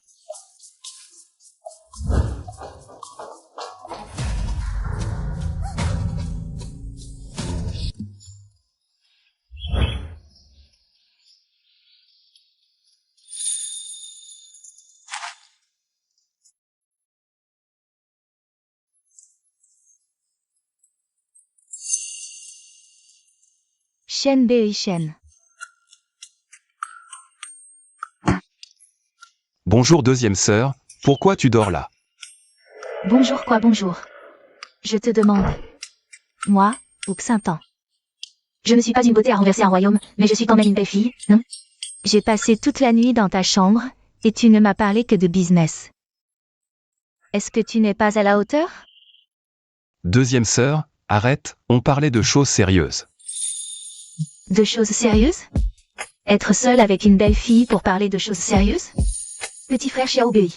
Shen Bei Shen. Bonjour deuxième sœur, pourquoi tu dors là? Bonjour quoi bonjour. Je te demande. Moi, ou Xintan? Je ne suis pas une beauté à renverser un royaume, mais je suis quand même une belle fille, non? J'ai passé toute la nuit dans ta chambre, et tu ne m'as parlé que de business. Est-ce que tu n'es pas à la hauteur? Deuxième sœur, arrête, on parlait de choses sérieuses. De choses sérieuses? Être seul avec une belle fille pour parler de choses sérieuses? Petit frère Xiao Bei.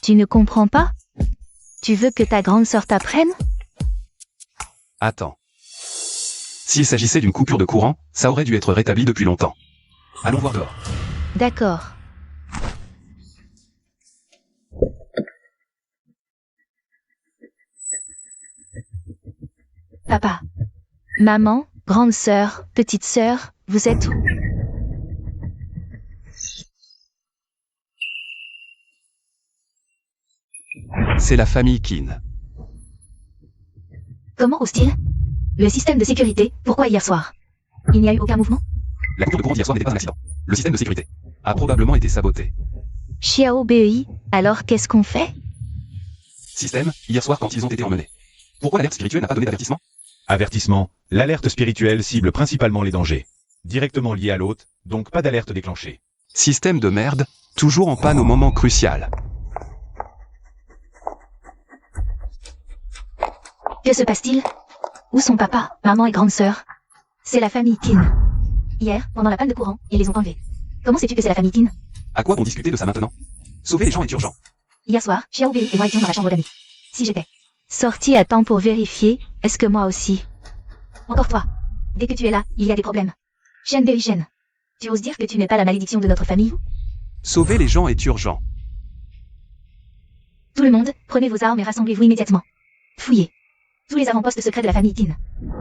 Tu ne comprends pas? Tu veux que ta grande sœur t'apprenne? Attends. S'il s'agissait d'une coupure de courant, ça aurait dû être rétabli depuis longtemps. Allons voir dehors. D'accord. Papa. Maman, grande sœur, petite sœur, vous êtes où? C'est la famille Qin. Comment ose-t-il? Le système de sécurité, pourquoi hier soir? Il n'y a eu aucun mouvement? La coupure de courant d'hier soir n'était pas un accident. Le système de sécurité a probablement été saboté. Xiao Bei, alors qu'est-ce qu'on fait? Système, hier soir quand ils ont été emmenés. Pourquoi l'alerte spirituelle n'a pas donné d'avertissement? Avertissement, l'alerte spirituelle cible principalement les dangers. Directement liés à l'hôte, donc pas d'alerte déclenchée. Système de merde, toujours en panne au moment crucial. Que se passe-t-il? Où sont papa, maman et grande sœur? C'est la famille Qin. Hier, pendant la panne de courant, ils les ont enlevés. Comment sais-tu que c'est la famille Qin? À quoi vont discuter de ça maintenant? Sauver les gens est urgent. Hier soir, Xiao Bei et moi étions dans la chambre d'amis. Si j'étais. Sorti à temps pour vérifier, est-ce que moi aussi? Encore toi. Dès que tu es là, il y a des problèmes. Shen Bei Shen. Tu oses dire que tu n'es pas la malédiction de notre famille? Sauver les gens est urgent. Tout le monde, prenez vos armes et rassemblez-vous immédiatement. Fouillez. Tous les avant-postes secrets de la famille Qin.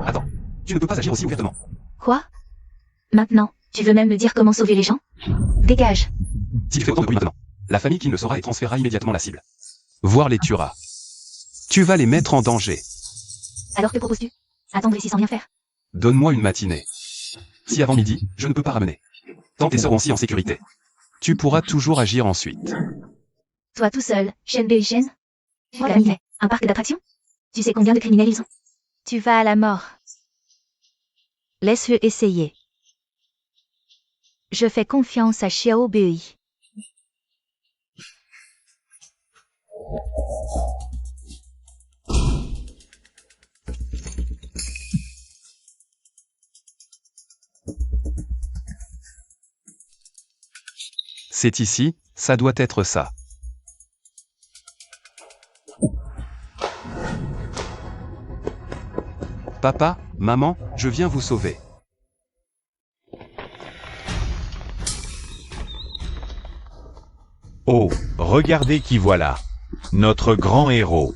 Attends, tu ne peux pas agir aussi ouvertement. Quoi? Maintenant, tu veux même me dire comment sauver les gens? Dégage. Si tu fais autant de bruit maintenant, la famille Qin le saura et transférera immédiatement la cible. Voire les tuera. Tu vas les mettre en danger. Alors que proposes-tu? Attendre ici sans rien faire? Donne-moi une matinée. Si avant midi, je ne peux pas ramener. Tant tes sœurs aussi en sécurité. Tu pourras toujours agir ensuite. Toi tout seul, Shen Bei Shen? Voilà, Millet, un parc d'attractions? Tu sais combien de criminels ils ont? Tu vas à la mort. Laisse-le essayer. Je fais confiance à Xiao Bei. C'est ici, ça doit être ça. Papa, maman, je viens vous sauver. Oh, regardez qui voilà. Notre grand héros.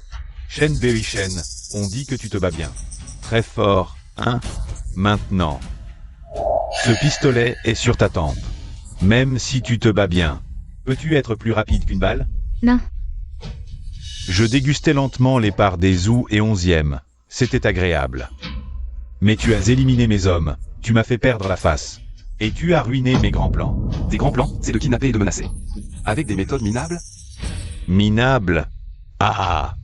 Shen Bei Shen, on dit que tu te bats bien. Très fort, hein? Maintenant. Ce pistolet est sur ta tempe. Même si tu te bats bien, peux-tu être plus rapide qu'une balle? Non. Je dégustais lentement les parts des Zhou et 11e. C'était agréable. Mais tu as éliminé mes hommes, tu m'as fait perdre la face. Et tu as ruiné mes grands plans. Tes grands plans, c'est de kidnapper et de menacer. Avec des méthodes minables? Minable. Ah.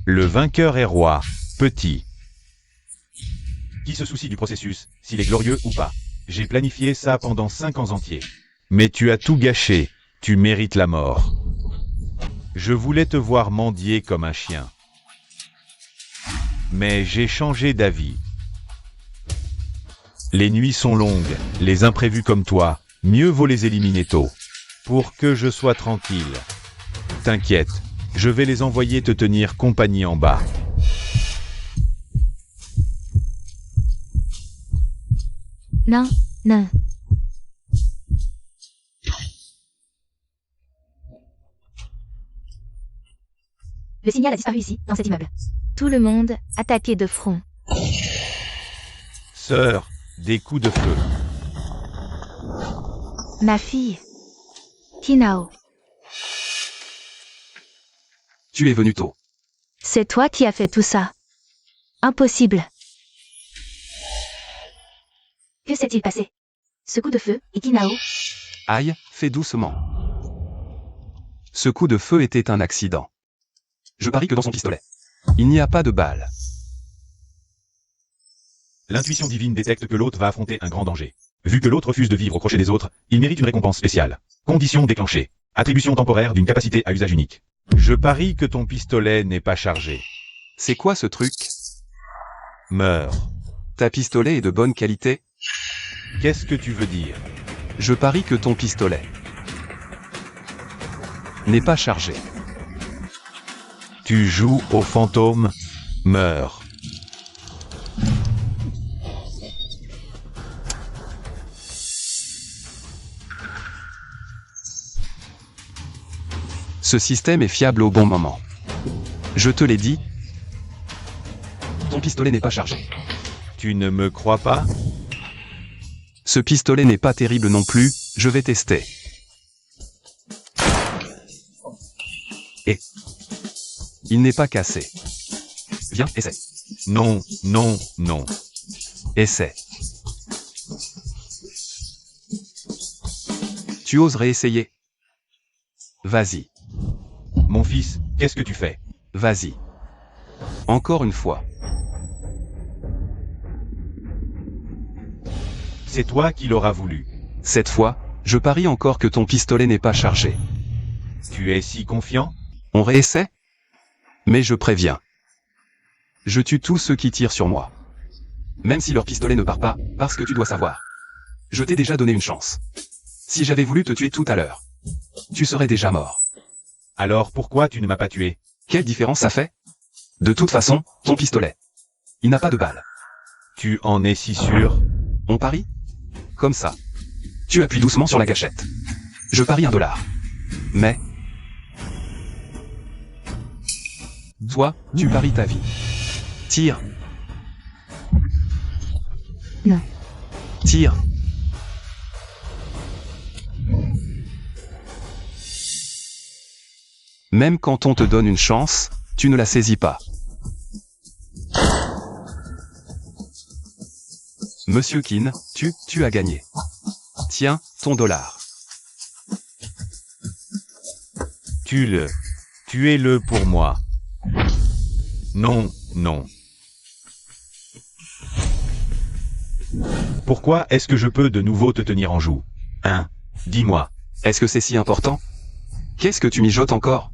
Le vainqueur est roi, petit. Qui se soucie du processus, s'il est glorieux ou pas? J'ai planifié ça pendant 5 ans entiers. Mais tu as tout gâché, tu mérites la mort. Je voulais te voir mendier comme un chien. Mais j'ai changé d'avis. Les nuits sont longues, les imprévus comme toi, mieux vaut les éliminer tôt. Pour que je sois tranquille. T'inquiète, je vais les envoyer te tenir compagnie en bas. Non, non. Le signal a disparu ici, dans cet immeuble. Tout le monde attaqué de front. Sœur, des coups de feu. Ma fille. Kinao. Tu es venu tôt. C'est toi qui as fait tout ça. Impossible. Que s'est-il passé? Ce coup de feu, et Kinao? Aïe, fais doucement. Ce coup de feu était un accident. Je parie que dans son pistolet, il n'y a pas de balle. L'intuition divine détecte que l'autre va affronter un grand danger. Vu que l'autre refuse de vivre au crochet des autres, il mérite une récompense spéciale. Condition déclenchée. Attribution temporaire d'une capacité à usage unique. Je parie que ton pistolet n'est pas chargé. C'est quoi ce truc? Meurs. Ta pistolet est de bonne qualité? Qu'est-ce que tu veux dire? Je parie que ton pistolet n'est pas chargé. Tu joues au fantôme? Meurs. Ce système est fiable au bon moment. Je te l'ai dit. Ton pistolet n'est pas chargé. Tu ne me crois pas? Ce pistolet n'est pas terrible non plus, je vais tester. Et il n'est pas cassé. Viens, essaie. Non, non, non. Essaie. Tu oserais essayer? Vas-y. Mon fils, qu'est-ce que tu fais? Vas-y. Encore une fois. C'est toi qui l'auras voulu. Cette fois, je parie encore que ton pistolet n'est pas chargé. Tu es si confiant? On réessaie? Mais je préviens. Je tue tous ceux qui tirent sur moi. Même si leur pistolet ne part pas, parce que tu dois savoir. Je t'ai déjà donné une chance. Si j'avais voulu te tuer tout à l'heure, tu serais déjà mort. Alors pourquoi tu ne m'as pas tué? Quelle différence ça fait? De toute façon, ton pistolet, il n'a pas de balle. Tu en es si sûr? On parie? Comme ça. Tu appuies doucement sur la gâchette. Je parie $1. Mais... toi, tu paries ta vie. Tire. Non. Tire. Même quand on te donne une chance, tu ne la saisis pas. Monsieur Kin, tu as gagné. Tiens, ton dollar. Tuez-le pour moi. Non, non. Pourquoi est-ce que je peux de nouveau te tenir en joue? Hein? Dis-moi. Est-ce que c'est si important? Qu'est-ce que tu mijotes encore?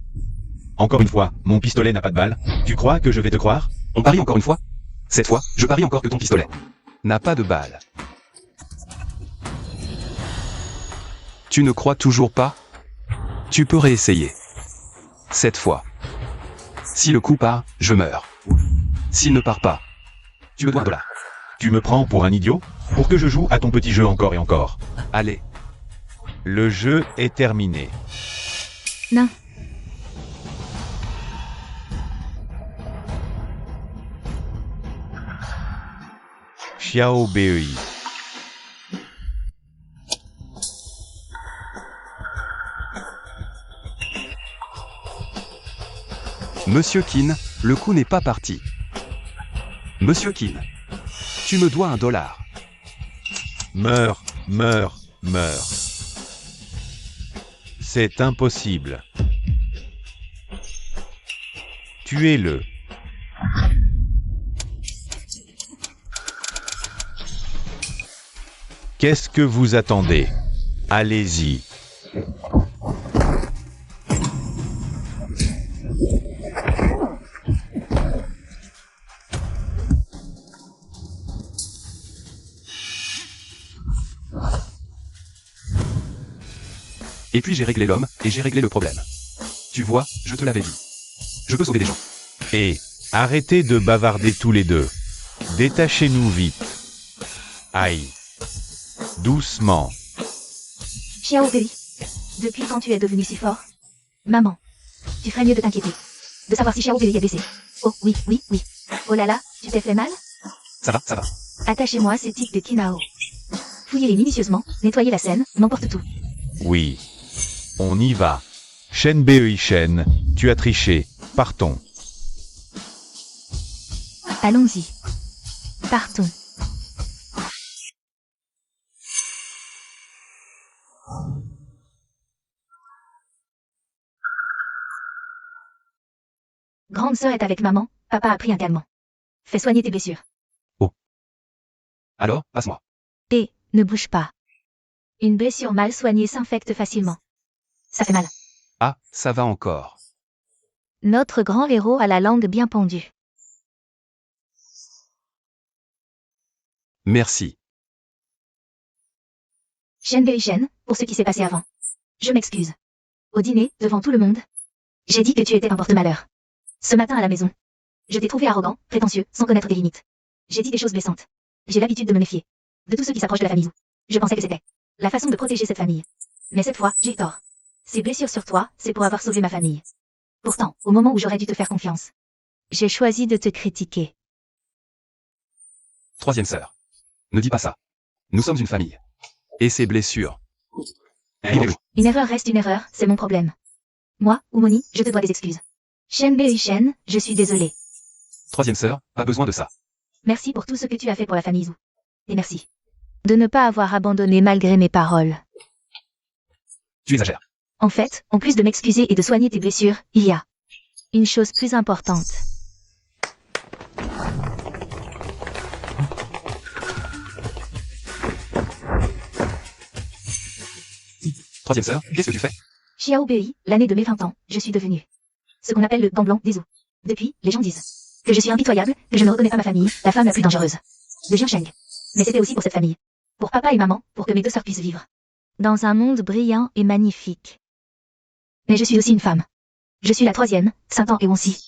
Encore une fois, mon pistolet n'a pas de balle. Tu crois que je vais te croire? On parie encore une fois? Cette fois, je parie encore que ton pistolet n'a pas de balle. Tu ne crois toujours pas? Tu peux réessayer. Cette fois. Si le coup part, je meurs. S'il ne part pas, tu me dois $1. Tu me prends pour un idiot? Pour que je joue à ton petit jeu encore et encore? Allez. Le jeu est terminé. Non. Xiao Bei. Monsieur Qin, le coup n'est pas parti. Monsieur Qin, tu me dois $1. Meurs, meurs, meurs. C'est impossible. Tuez-le. Qu'est-ce que vous attendez? Allez-y. Et puis j'ai réglé l'homme, et j'ai réglé le problème. Tu vois, je te l'avais dit. Je peux sauver des gens. Et arrêtez de bavarder tous les deux. Détachez-nous vite. Aïe. Doucement. Xiao Bei, depuis quand tu es devenu si fort? Maman, tu ferais mieux de t'inquiéter. De savoir si Xiao Bei est blessé. Oh oui, oui, oui. Oh là là, tu t'es fait mal? Ça va, ça va. Attachez-moi ces tics de Kinao. Fouillez-les minutieusement, nettoyez la scène, n'emporte tout. Oui. On y va. Shen Bei Shen, tu as triché. Partons. Allons-y. Partons. Grande sœur est avec maman, papa a pris un calmant. Fais soigner tes blessures. Alors, passe-moi. Et, ne bouge pas. Une blessure mal soignée s'infecte facilement. Ça fait mal. Ah, ça va encore. Notre grand héros a la langue bien pendue. Merci. Shen Bei Shen, pour ce qui s'est passé avant. Je m'excuse. Au dîner, devant tout le monde. J'ai dit que tu étais un porte-malheur. Ce matin à la maison. Je t'ai trouvé arrogant, prétentieux, sans connaître tes limites. J'ai dit des choses blessantes. J'ai l'habitude de me méfier. De tout ce qui s'approche de la famille Zhou. Je pensais que c'était la façon de protéger cette famille. Mais cette fois, j'ai eu tort. Ces blessures sur toi, c'est pour avoir sauvé ma famille. Pourtant, au moment où j'aurais dû te faire confiance. J'ai choisi de te critiquer. Troisième sœur. Ne dis pas ça. Nous sommes une famille. Et ces blessures. Une erreur reste une erreur, c'est mon problème. Moi, Umoni, je te dois des excuses. Shen Bei Shen, je suis désolée. Troisième sœur, pas besoin de ça. Merci pour tout ce que tu as fait pour la famille Zhou. Et merci. De ne pas avoir abandonné malgré mes paroles. Tu exagères. En fait, en plus de m'excuser et de soigner tes blessures, il y a Une chose plus importante. Troisième sœur, qu'est-ce que tu fais? Xiao Bei, l'année de mes 20 ans, je suis devenue ce qu'on appelle le gant blanc des Zhou. Depuis, les gens disent que je suis impitoyable, que je ne reconnais pas ma famille, la femme la plus dangereuse de Jiansheng. Mais c'était aussi pour cette famille. Pour papa et maman, pour que mes deux sœurs puissent vivre. Dans un monde brillant et magnifique. Mais je suis aussi une femme. Je suis la troisième, 5 ans et Wonsi.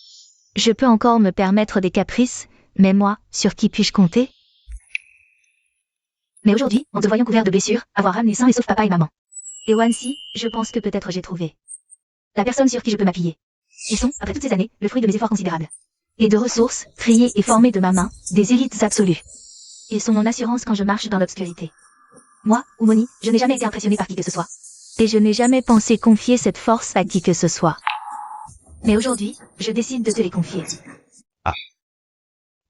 Je peux encore me permettre des caprices, mais moi, sur qui puis-je compter? Mais aujourd'hui, en te voyant couvert de blessures, avoir ramené sain et sauf papa et maman. Et Wansi, je pense que peut-être j'ai trouvé la personne sur qui je peux m'appuyer. Ils sont, après toutes ces années, le fruit de mes efforts considérables. Et de ressources, triées et formées de ma main, des élites absolues. Ils sont mon assurance quand je marche dans l'obscurité. Moi, Umoni, je n'ai jamais été impressionnée par qui que ce soit. Et je n'ai jamais pensé confier cette force à qui que ce soit. Mais aujourd'hui, je décide de te les confier.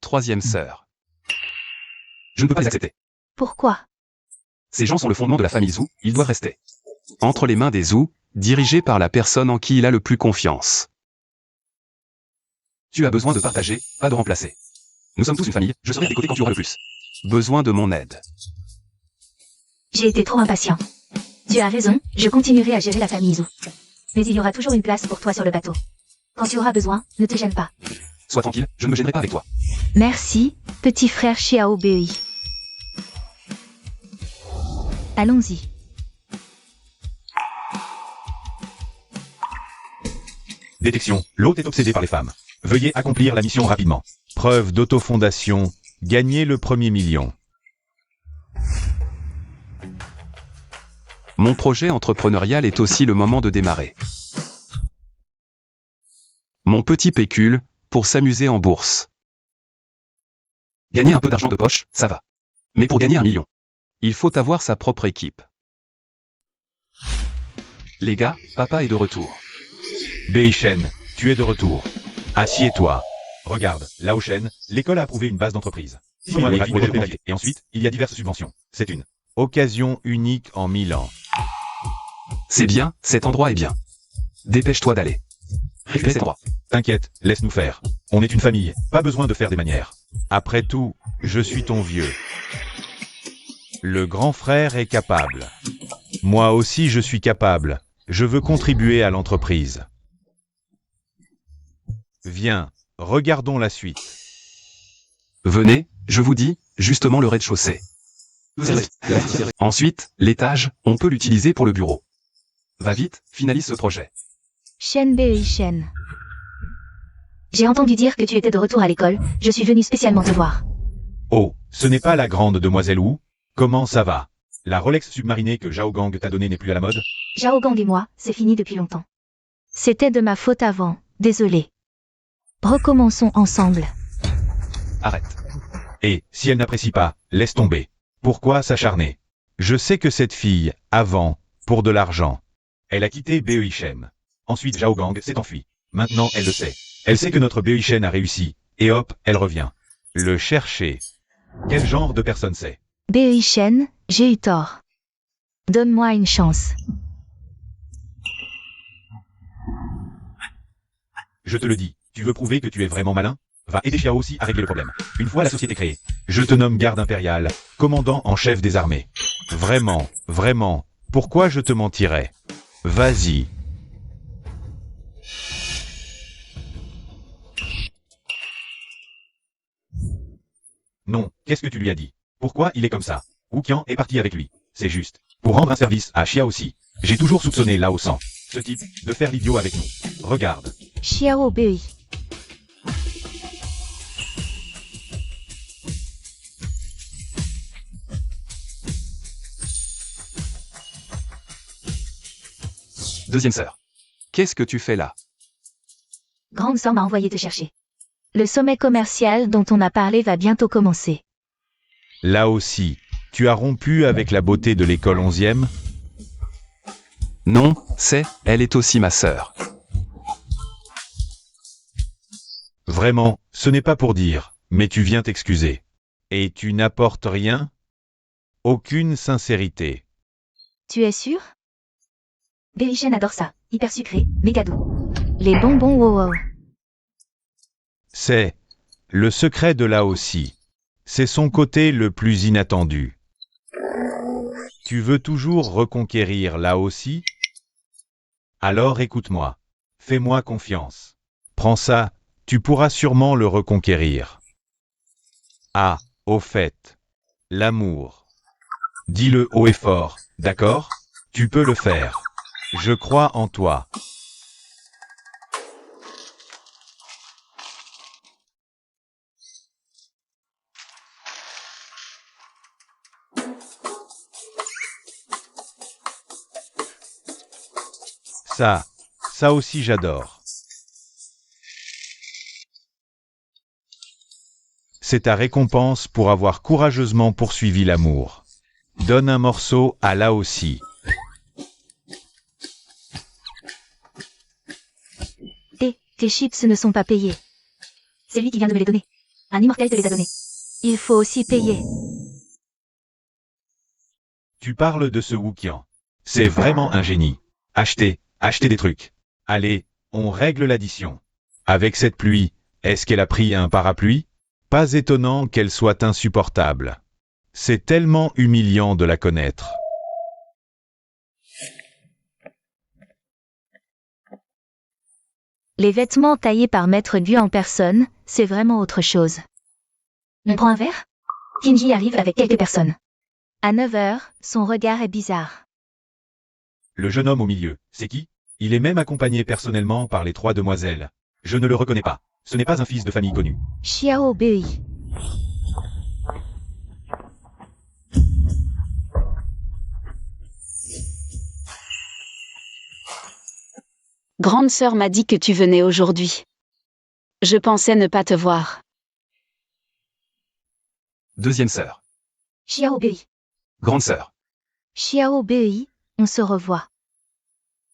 Troisième sœur. Je ne peux pas les accepter. Pourquoi? Ces gens sont le fondement de la famille Zhou, ils doivent rester entre les mains des Zhou, dirigés par la personne en qui il a le plus confiance. Tu as besoin de partager, pas de remplacer. Nous sommes tous une famille, je serai à tes côtés quand tu auras le plus besoin de mon aide. J'ai été trop impatient. Tu as raison, je continuerai à gérer la famille Zhou. Mais il y aura toujours une place pour toi sur le bateau. Quand tu auras besoin, ne te gêne pas. Sois tranquille, je ne me gênerai pas avec toi. Merci, petit frère Xiao Bei. Allons-y. Détection. L'hôte est obsédé par les femmes. Veuillez accomplir la mission rapidement. Preuve d'autofondation. Gagnez le premier million. Mon projet entrepreneurial est aussi le moment de démarrer. Mon petit pécule, pour s'amuser en bourse. Gagner un peu d'argent de poche, ça va. Mais pour gagner 1 million, il faut avoir sa propre équipe. Les gars, papa est de retour. Bei-Shen, tu es de retour. Assieds-toi. Regarde, Lao Shen, l'école a approuvé une base d'entreprise. Et ensuite, il y a diverses subventions. C'est une occasion unique en 1000 ans. C'est bien, cet endroit est bien. Dépêche-toi d'aller. Récupère cet endroit. T'inquiète, laisse-nous faire. On est une famille, pas besoin de faire des manières. Après tout, je suis ton vieux. Le grand frère est capable. Moi aussi je suis capable. Je veux contribuer à l'entreprise. Viens, regardons la suite. Venez, je vous dis, justement le rez-de-chaussée. Ensuite, l'étage, on peut l'utiliser pour le bureau. Va vite, finalise ce projet. Shen Bei-Shen. J'ai entendu dire que tu étais de retour à l'école, je suis venue spécialement te voir. Oh, ce n'est pas la grande demoiselle Wu? Comment ça va? La Rolex submarinée que Zhao Gang t'a donnée n'est plus à la mode? Zhao Gang et moi, c'est fini depuis longtemps. C'était de ma faute avant, désolé. Recommençons ensemble. Arrête. Et, si elle n'apprécie pas, laisse tomber. Pourquoi s'acharner? Je sais que cette fille, avant, pour de l'argent. Elle a quitté Bei-Shen. Ensuite Zhao Gang s'est enfui. Maintenant elle le sait. Elle sait que notre Bei-Shen a réussi. Et hop, elle revient. Le chercher. Quel genre de personne c'est? Bei-Shen, j'ai eu tort. Donne-moi une chance. Je te le dis, tu veux prouver que tu es vraiment malin? Va aider Xiao aussi à régler le problème. Une fois la société créée, je te nomme garde impérial, commandant en chef des armées. Vraiment, vraiment, pourquoi je te mentirais? Vas-y. Non, qu'est-ce que tu lui as dit? Pourquoi il est comme ça? Wuqian est parti avec lui. C'est juste. Pour rendre un service à Xiao aussi. J'ai toujours soupçonné Lao San, ce type, de faire l'idiot avec nous. Regarde. Xiao Bei. Deuxième sœur. Qu'est-ce que tu fais là? Grande sœur m'a envoyé te chercher. Le sommet commercial dont on a parlé va bientôt commencer. Là aussi, tu as rompu avec la beauté de l'école 11e? Non, elle est aussi ma sœur. Vraiment, ce n'est pas pour dire, mais tu viens t'excuser. Et tu n'apportes rien? Aucune sincérité. Tu es sûr? Bei-Shen adore ça, hyper sucré, méga doux. Les bonbons wow. C'est le secret de là aussi. C'est son côté le plus inattendu. Tu veux toujours reconquérir là aussi? Alors écoute-moi. Fais-moi confiance. Prends ça, tu pourras sûrement le reconquérir. Ah, au fait. L'amour. Dis-le haut et fort, d'accord? Tu peux le faire. Je crois en toi. Ça aussi j'adore. C'est ta récompense pour avoir courageusement poursuivi l'amour. Donne un morceau à là aussi. Tes chips ne sont pas payés. C'est lui qui vient de me les donner. Un immortel te les a donnés. Il faut aussi payer. Tu parles de ce Wuqian. C'est vraiment un génie. Achetez des trucs. Allez, on règle l'addition. Avec cette pluie, est-ce qu'elle a pris un parapluie? Pas étonnant qu'elle soit insupportable. C'est tellement humiliant de la connaître. Les vêtements taillés par Maître Dieu en personne, c'est vraiment autre chose. On prend un verre? Kinji arrive avec quelques personnes. À 9 heures, son regard est bizarre. Le jeune homme au milieu, c'est qui? Il est même accompagné personnellement par les 3 demoiselles. Je ne le reconnais pas. Ce n'est pas un fils de famille connu. Xiao Bei. Grande sœur m'a dit que tu venais aujourd'hui. Je pensais ne pas te voir. Deuxième sœur. Xiao Bei. Grande sœur. Xiao Bei, on se revoit.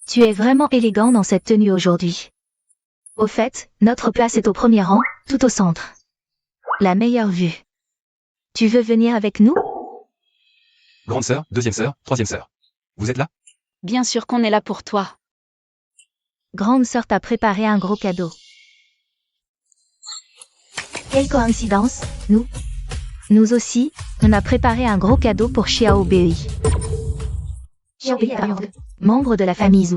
Tu es vraiment élégant dans cette tenue aujourd'hui. Au fait, notre place est au premier rang, tout au centre. La meilleure vue. Tu veux venir avec nous? Grande sœur, deuxième sœur, troisième sœur. Vous êtes là? Bien sûr qu'on est là pour toi. Grande sœur t'a préparé un gros cadeau. Quelle coïncidence, Nous aussi, on a préparé un gros cadeau pour Xiao Bei, Xiao Bei apparemment. membre de la famille Zhu.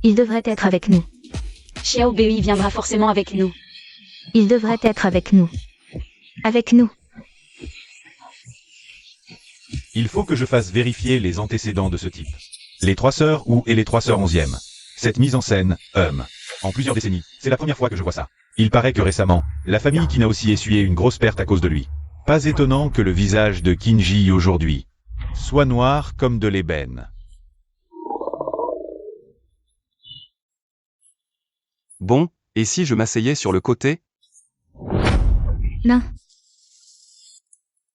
Il devrait être avec nous. Xiao Bei viendra forcément avec nous. Il devrait être avec nous. Avec nous. Il faut que je fasse vérifier les antécédents de ce type. Les trois sœurs et les trois sœurs 11e. Cette mise en scène, en plusieurs décennies, c'est la première fois que je vois ça. Il paraît que récemment, la famille Qin a aussi essuyé une grosse perte à cause de lui. Pas étonnant que le visage de Qinji aujourd'hui soit noir comme de l'ébène. Bon, et si je m'asseyais sur le côté? Non.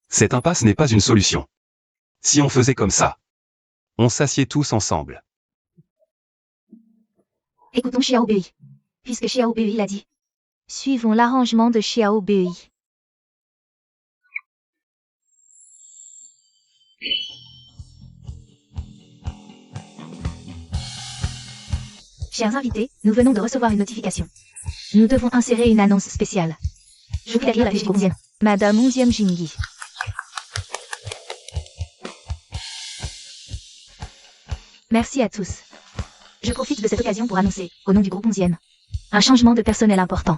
Cette impasse n'est pas une solution. Si on faisait comme ça, on s'assied tous ensemble. Écoutons Xiao Bei. Puisque Xiao Bei l'a dit. Suivons l'arrangement de Xiao Bei. Chers invités, nous venons de recevoir une notification. Nous devons insérer une annonce spéciale. Je vous prie d'agir la fiche du 11e. Madame 11e Jingyi. Merci à tous. Je profite de cette occasion pour annoncer, au nom du groupe 11e, un changement de personnel important.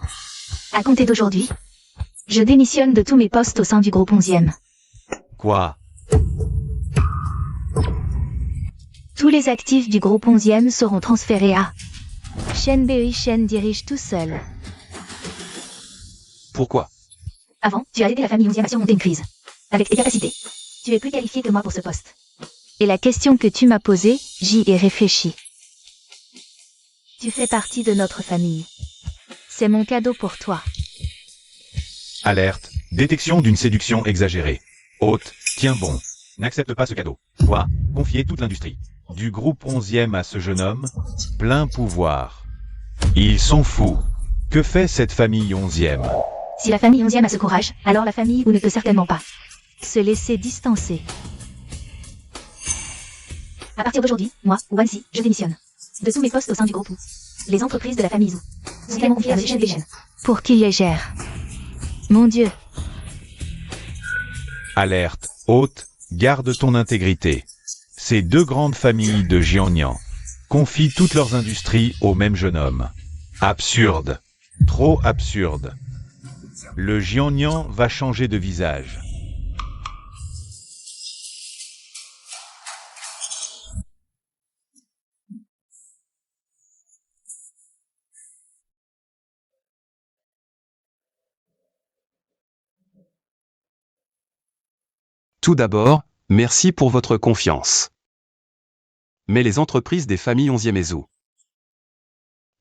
À compter d'aujourd'hui, je démissionne de tous mes postes au sein du groupe 11e. Quoi? Tous les actifs du groupe 11e seront transférés à Shen Bei. Shen dirige tout seul. Pourquoi? Avant, tu as aidé la famille 11e à surmonter une crise. Avec tes capacités, tu es plus qualifié que moi pour ce poste. Et la question que tu m'as posée, j'y ai réfléchi. Tu fais partie de notre famille. C'est mon cadeau pour toi. Alerte. Détection d'une séduction exagérée. Hôte, tiens bon. N'accepte pas ce cadeau. Quoi? Confier toute l'industrie du groupe 11e à ce jeune homme? Plein pouvoir. Ils sont fous. Que fait cette famille 11e? Si la famille 11e a ce courage, alors la famille Wu ne peut certainement pas. Se laisser distancer. À partir d'aujourd'hui, moi, Wanxi, je démissionne. De tous mes postes au sein du groupe Wu. Les entreprises de la famille Zhu sont tellement confiées à Shen Bei. Pour qui les gère? Mon Dieu. Alerte. Hôte, garde ton intégrité. Ces deux grandes familles de Jiangnan confient toutes leurs industries au même jeune homme. Absurde. Trop absurde. Le Jiangnan va changer de visage. Tout d'abord, merci pour votre confiance. Mais les entreprises des familles 11e et Zhu,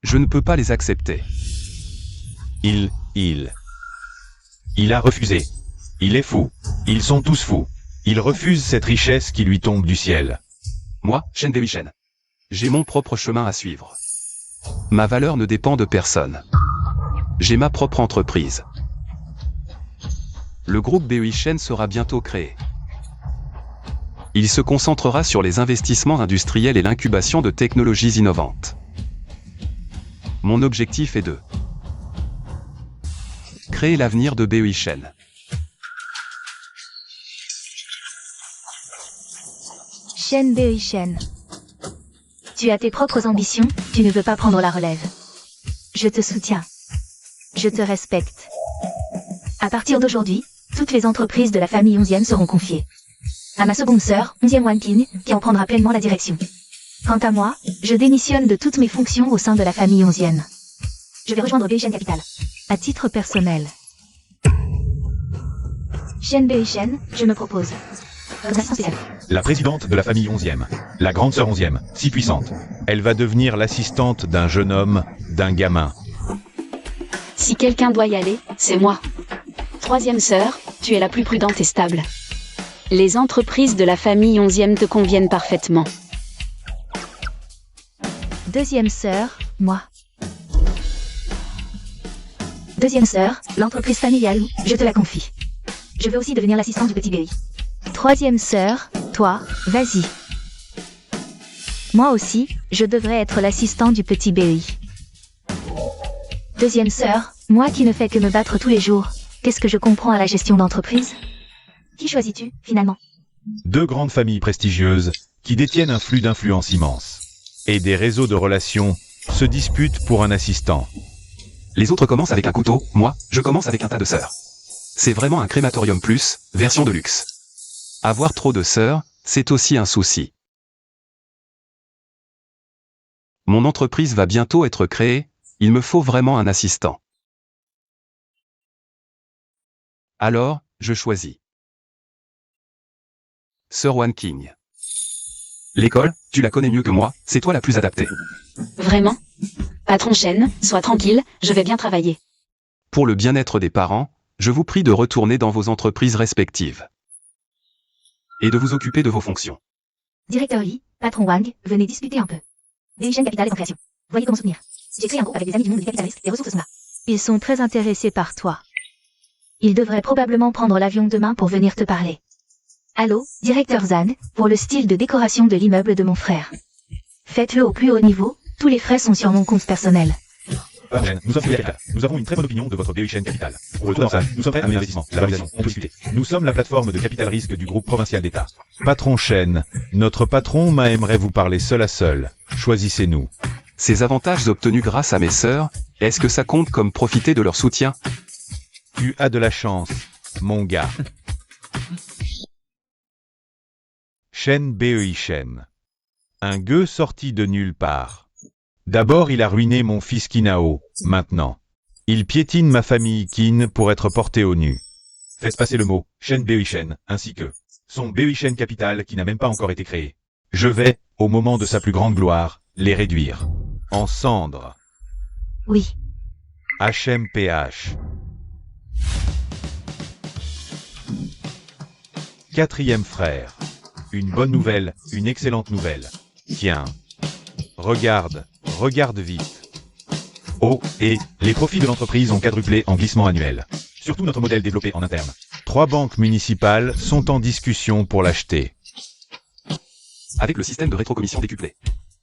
je ne peux pas les accepter. Il a refusé. Il est fou. Ils sont tous fous. Il refuse cette richesse qui lui tombe du ciel. Moi, Shen Bei Shen, j'ai mon propre chemin à suivre. Ma valeur ne dépend de personne. J'ai ma propre entreprise. Le groupe Bei Shen sera bientôt créé. Il se concentrera sur les investissements industriels et l'incubation de technologies innovantes. Mon objectif est de créer l'avenir de Bei Shen. Shen Bei Shen. Tu as tes propres ambitions, tu ne veux pas prendre la relève. Je te soutiens. Je te respecte. À partir d'aujourd'hui, toutes les entreprises de la famille 11e seront confiées à ma seconde sœur, 11e Wan Qin, qui en prendra pleinement la direction. Quant à moi, je démissionne de toutes mes fonctions au sein de la famille 11e. Je vais rejoindre Bei Shen Capital. À titre personnel. Shen Bei Shen, je me propose. Comme assistant spécial. La présidente de la famille 11e. La grande sœur 11e. Si puissante. Elle va devenir l'assistante d'un jeune homme, d'un gamin. Si quelqu'un doit y aller, c'est moi. Troisième sœur, tu es la plus prudente et stable. Les entreprises de la famille 11e te conviennent parfaitement. Deuxième sœur, moi. Deuxième sœur, l'entreprise familiale, je te la confie. Je veux aussi devenir l'assistant du petit Berry. Troisième sœur, toi, vas-y. Moi aussi, je devrais être l'assistant du petit Berry. Deuxième sœur, Moi qui ne fais que me battre tous les jours, qu'est-ce que je comprends à la gestion d'entreprise? qui choisis-tu, finalement? Deux grandes familles prestigieuses qui détiennent un flux d'influence immense. Et des réseaux de relations se disputent pour un assistant. Les autres commencent avec un couteau, moi, je commence avec un tas de sœurs. C'est vraiment un crématorium plus, version de luxe. Avoir trop de sœurs, c'est aussi un souci. Mon entreprise va bientôt être créée, il me faut vraiment un assistant. Alors, je choisis. Sir One King. L'école, tu la connais mieux que moi, c'est toi la plus adaptée. Vraiment? Patron Shen, sois tranquille, je vais bien travailler. Pour le bien-être des parents, je vous prie de retourner dans vos entreprises respectives. Et de vous occuper de vos fonctions. Directeur Yi, patron Wang, venez discuter un peu. Berry Shen Capital est en création. Voyez comment soutenir. J'ai créé un groupe avec des amis du monde des capitalistes, des ressources là. Ils sont très intéressés par toi. Ils devraient probablement prendre l'avion demain pour venir te parler. Allô, directeur Zhang, pour le style de décoration de l'immeuble de mon frère. Faites-le au plus haut niveau, tous les frais sont sur mon compte personnel. Nous sommes Capital. Nous avons une très bonne opinion de votre Berry Shen Capital. Pour le taux d'ensemble, nous sommes prêts à l'investissement, la valorisation, on peut discuter. Nous sommes la plateforme de capital risque du groupe provincial d'État. Patron Shen, notre patron Ma aimerait vous parler seul à seul. Choisissez-nous. Ces avantages obtenus grâce à mes sœurs, est-ce que ça compte comme profiter de leur soutien? Tu as de la chance, mon gars. Shen Bei Shen. Un gueux sorti de nulle part. D'abord il a ruiné mon fils Kinao, maintenant. Il piétine ma famille Qin pour être porté au nu. Faites passer le mot Shen Bei Shen, ainsi que son Bei Shen Capital qui n'a même pas encore été créé. Je vais, au moment de sa plus grande gloire, les réduire. En cendres. Oui. HMPH. Quatrième frère. Une bonne nouvelle, une excellente nouvelle. Tiens. Regarde vite. Oh, et les profits de l'entreprise ont quadruplé en glissement annuel. Surtout notre modèle développé en interne. 3 banques municipales sont en discussion pour l'acheter. Avec le système de rétrocommission décuplé.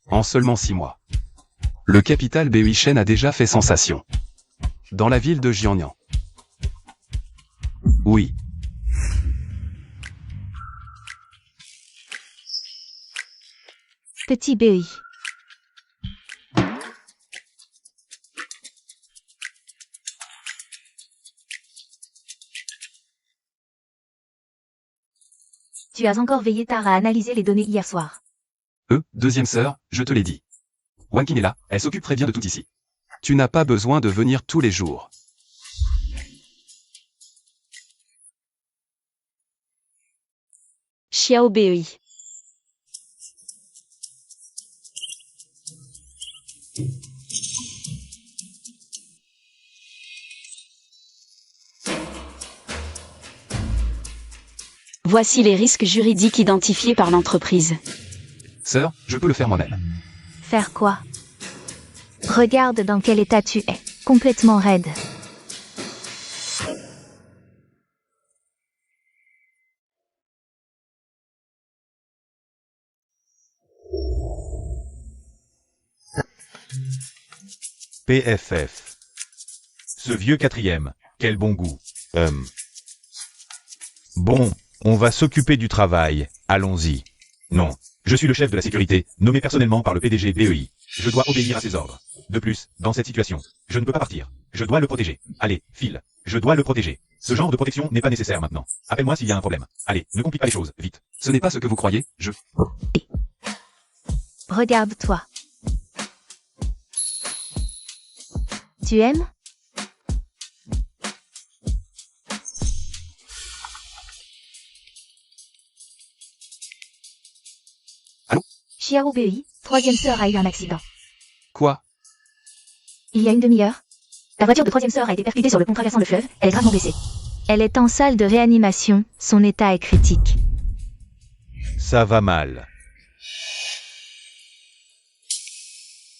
En seulement 6 mois. Le capital Berry Shen a déjà fait sensation. Dans la ville de Jiangnan. Oui. Petit Berry. Tu as encore veillé tard à analyser les données hier soir. Deuxième sœur, je te l'ai dit. Wang King est là, elle s'occupe très bien de tout ici. Tu n'as pas besoin de venir tous les jours. Xiao Bei. Voici les risques juridiques identifiés par l'entreprise. Sœur, je peux le faire moi-même. Faire quoi? Regarde dans quel état tu es. Complètement raide. PFF. Ce vieux quatrième, quel bon goût. Bon, on va s'occuper du travail, allons-y. Non, je suis le chef de la sécurité, nommé personnellement par le PDG BEI. Je dois obéir à ses ordres. De plus, dans cette situation, je ne peux pas partir. Je dois le protéger. Allez, file. Je dois le protéger. Ce genre de protection n'est pas nécessaire maintenant. Appelle-moi s'il y a un problème. Allez, ne complique pas les choses, vite. Ce n'est pas ce que vous croyez, Regarde-toi. Tu aimes? Xiao Bei, troisième sœur a eu un accident. Quoi? Il y a une demi-heure. La voiture de troisième sœur a été percutée sur le pont traversant le fleuve, elle est gravement blessée. Elle est en salle de réanimation, son état est critique. Ça va mal.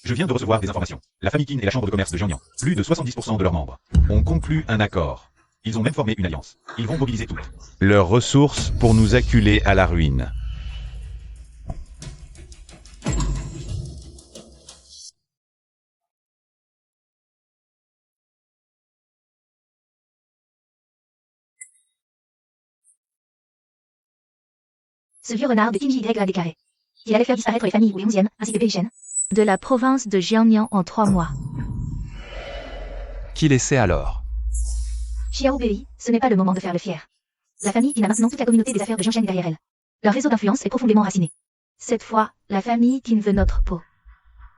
Je viens de recevoir des informations. La famille Qin et la chambre de commerce de Jiangnan, plus de 70% de leurs membres, ont conclu un accord. Ils ont même formé une alliance. Ils vont mobiliser toutes leurs ressources pour nous acculer à la ruine. Ce vieux renard de Qin Ji l'a déclaré. Il allait faire disparaître les familles Wu et 11e, ainsi que Bei Shen. De la province de Jiangnan en 3 mois. Qu'il essaie alors. Xiao Bei, ce n'est pas le moment de faire le fier. La famille Qin a maintenant toute la communauté des affaires de Jiangshan derrière elle. Leur réseau d'influence est profondément raciné. Cette fois, la famille Qin veut notre peau.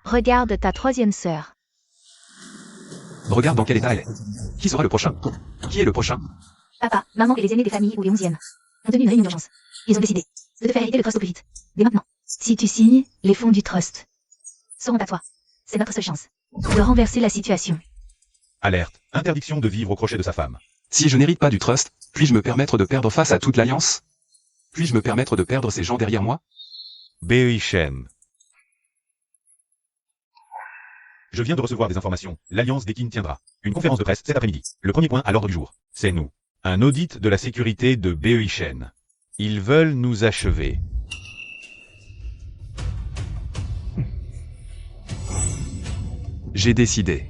Regarde ta 3e sœur. Regarde dans quel état elle est. Qui sera le prochain? Qui est le prochain? Papa, maman et les aînés des familles Wu et 11e ont tenu une réunion d'urgence. Ils ont décidé de te faire hériter le trust au plus vite. Dès maintenant. Si tu signes, les fonds du trust Seront à toi. C'est notre seule chance. de renverser la situation. Alerte. Interdiction de vivre au crochet de sa femme. Si je n'hérite pas du trust, puis-je me permettre de perdre face à toute l'alliance? Puis-je me permettre de perdre ces gens derrière moi? Bei Shen. Je viens de recevoir des informations. L'Alliance des Qin tiendra une conférence de presse cet après-midi. Le premier point à l'ordre du jour, c'est nous. Un audit de la sécurité de Bei Shen. Ils veulent nous achever. J'ai décidé.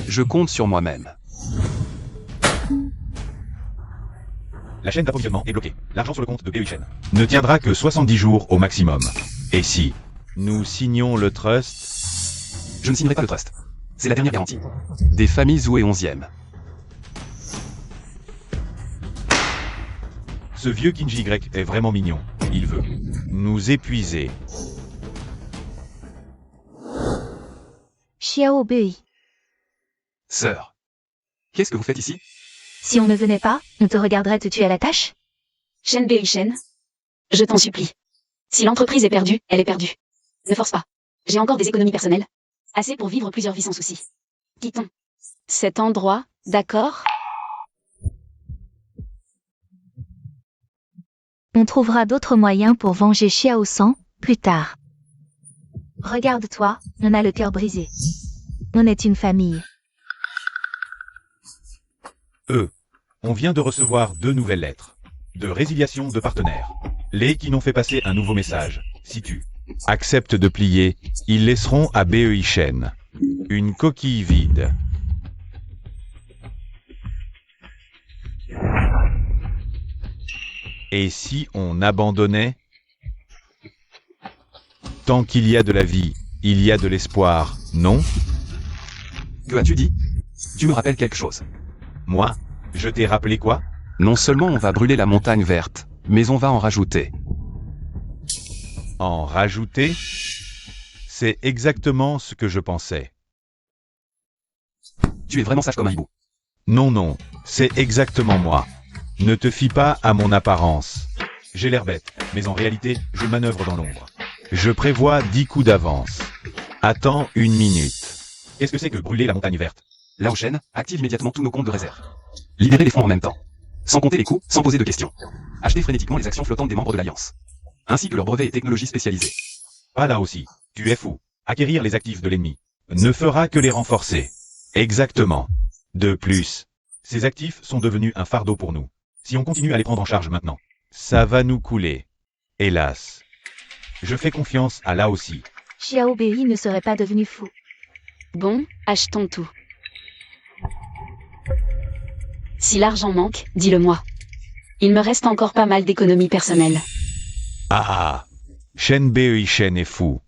Je compte sur moi-même. La chaîne d'approvisionnement est bloquée. L'argent sur le compte de Bei Shen ne tiendra que 70 jours au maximum. Et si nous signons le trust? Je ne signerai pas le trust. C'est la dernière garantie. Des familles Zhou et 11e. Ce vieux Qin Ji Y est vraiment mignon. Il veut nous épuiser. Xiao Bei. Sœur. Qu'est-ce que vous faites ici? Si on ne venait pas, on te regarderait te tuer à la tâche? Shen Bei Shen, je t'en supplie. Si l'entreprise est perdue, elle est perdue. Ne force pas. J'ai encore des économies personnelles. Assez pour vivre plusieurs vies sans souci. Quittons cet endroit, d'accord? On trouvera d'autres moyens pour venger Xiao San, plus tard. Regarde-toi, on a le cœur brisé. On est une famille. On vient de recevoir 2 nouvelles lettres de résiliation de partenaires. Les qui n'ont fait passer un nouveau message. Si tu acceptes de plier, ils laisseront à Bei Shen une coquille vide. Et si on abandonnait? Tant qu'il y a de la vie, il y a de l'espoir, non? Que as-tu dit? Tu me rappelles quelque chose. Moi? Je t'ai rappelé quoi? Non seulement on va brûler la montagne verte, mais on va en rajouter. En rajouter? C'est exactement ce que je pensais. Tu es vraiment sage comme un hibou. Non, c'est exactement moi. Ne te fie pas à mon apparence. J'ai l'air bête, mais en réalité, je manœuvre dans l'ombre. Je prévois 10 coups d'avance. Attends 1 minute. Qu'est-ce que c'est que brûler la montagne verte? Lao Shen, active immédiatement tous nos comptes de réserve. Libérer les fonds en même temps. Sans compter les coûts, sans poser de questions. Acheter frénétiquement les actions flottantes des membres de l'Alliance. Ainsi que leurs brevets et technologies spécialisées. Pas là aussi. Tu es fou. Acquérir les actifs de l'ennemi ne fera que les renforcer. Exactement. De plus, ces actifs sont devenus un fardeau pour nous. Si on continue à les prendre en charge maintenant, ça va nous couler. Hélas. Je fais confiance à là aussi. Xiao Bei ne serait pas devenu fou. Bon, achetons tout. Si l'argent manque, dis-le-moi. Il me reste encore pas mal d'économies personnelles. Shen Bei Shen est fou.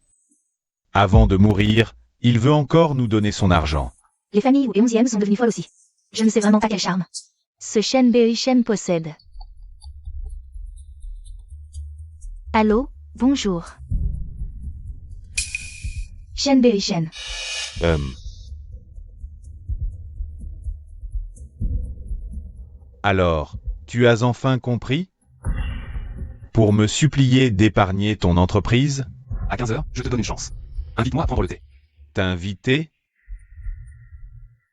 Avant de mourir, il veut encore nous donner son argent. Les familles Wu et 11e sont devenues folles aussi. Je ne sais vraiment pas quel charme. Ce Shen Bei Shen possède. Allô, bonjour. Shen Bei Shen. Alors, tu as enfin compris? Pour me supplier d'épargner ton entreprise? À 15h, je te donne une chance. Invite-moi à prendre le thé. T'inviter?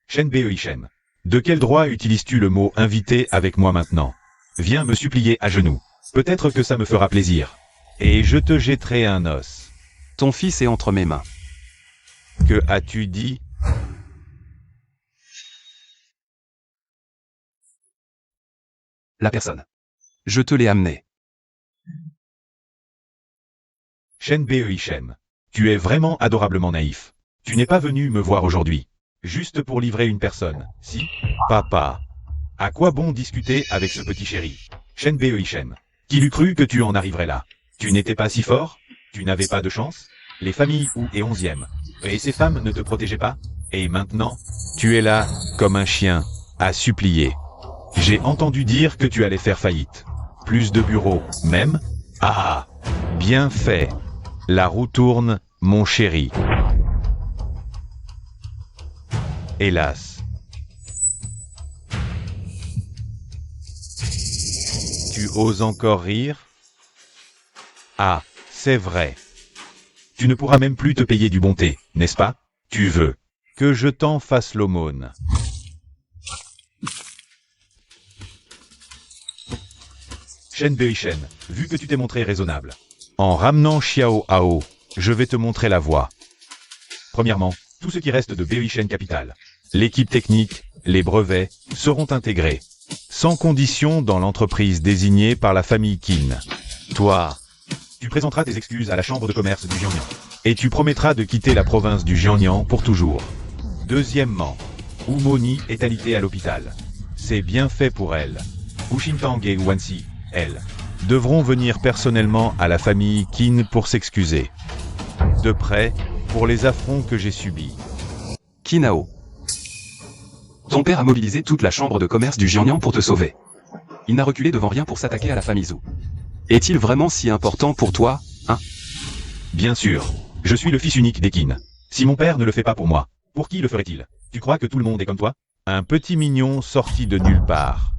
Shen Bei Shen. De quel droit utilises-tu le mot invité avec moi maintenant? Viens me supplier à genoux. Peut-être que ça me fera plaisir. Et je te jetterai un os. Ton fils est entre mes mains. Que as-tu dit? La personne. Je te l'ai amené. Shen Bei Shen. Tu es vraiment adorablement naïf. Tu n'es pas venu me voir aujourd'hui. Juste pour livrer une personne, si? Papa. À quoi bon discuter avec ce petit chéri? Shen Bei Shen. Qui l'eût cru que tu en arriverais là? Tu n'étais pas si fort? Tu n'avais pas de chance? Les familles ou et 11e. Et ces femmes ne te protégeaient pas? Et maintenant, tu es là, comme un chien, à supplier. J'ai entendu dire que tu allais faire faillite. Plus de bureaux, même? Ah, bien fait. La roue tourne, mon chéri. Hélas. Tu oses encore rire? Ah, c'est vrai. Tu ne pourras même plus te payer du bon thé, n'est-ce pas? Tu veux que je t'en fasse l'aumône. Shen Bei Shen, vu que tu t'es montré raisonnable. En ramenant Xiao Hao, je vais te montrer la voie. Premièrement, tout ce qui reste de Bei Shen Capital, l'équipe technique, les brevets, seront intégrés, sans condition dans l'entreprise désignée par la famille Qin. Toi, tu présenteras tes excuses à la chambre de commerce du Jiangnan, et tu promettras de quitter la province du Jiangnan pour toujours. Deuxièmement, Umoni est alitée à l'hôpital. C'est bien fait pour elle. Wuxintang et Wanxi, elles, devront venir personnellement à la famille Qin pour s'excuser. De près, pour les affronts que j'ai subis. Kinao. Ton père a mobilisé toute la chambre de commerce du Jiangnan pour te sauver. Il n'a reculé devant rien pour s'attaquer à la famille Zhu. Est-il vraiment si important pour toi, hein? Bien sûr. Je suis le fils unique des Qin. Si mon père ne le fait pas pour moi, pour qui le ferait-il? Tu crois que tout le monde est comme toi? Un petit mignon sorti de nulle part.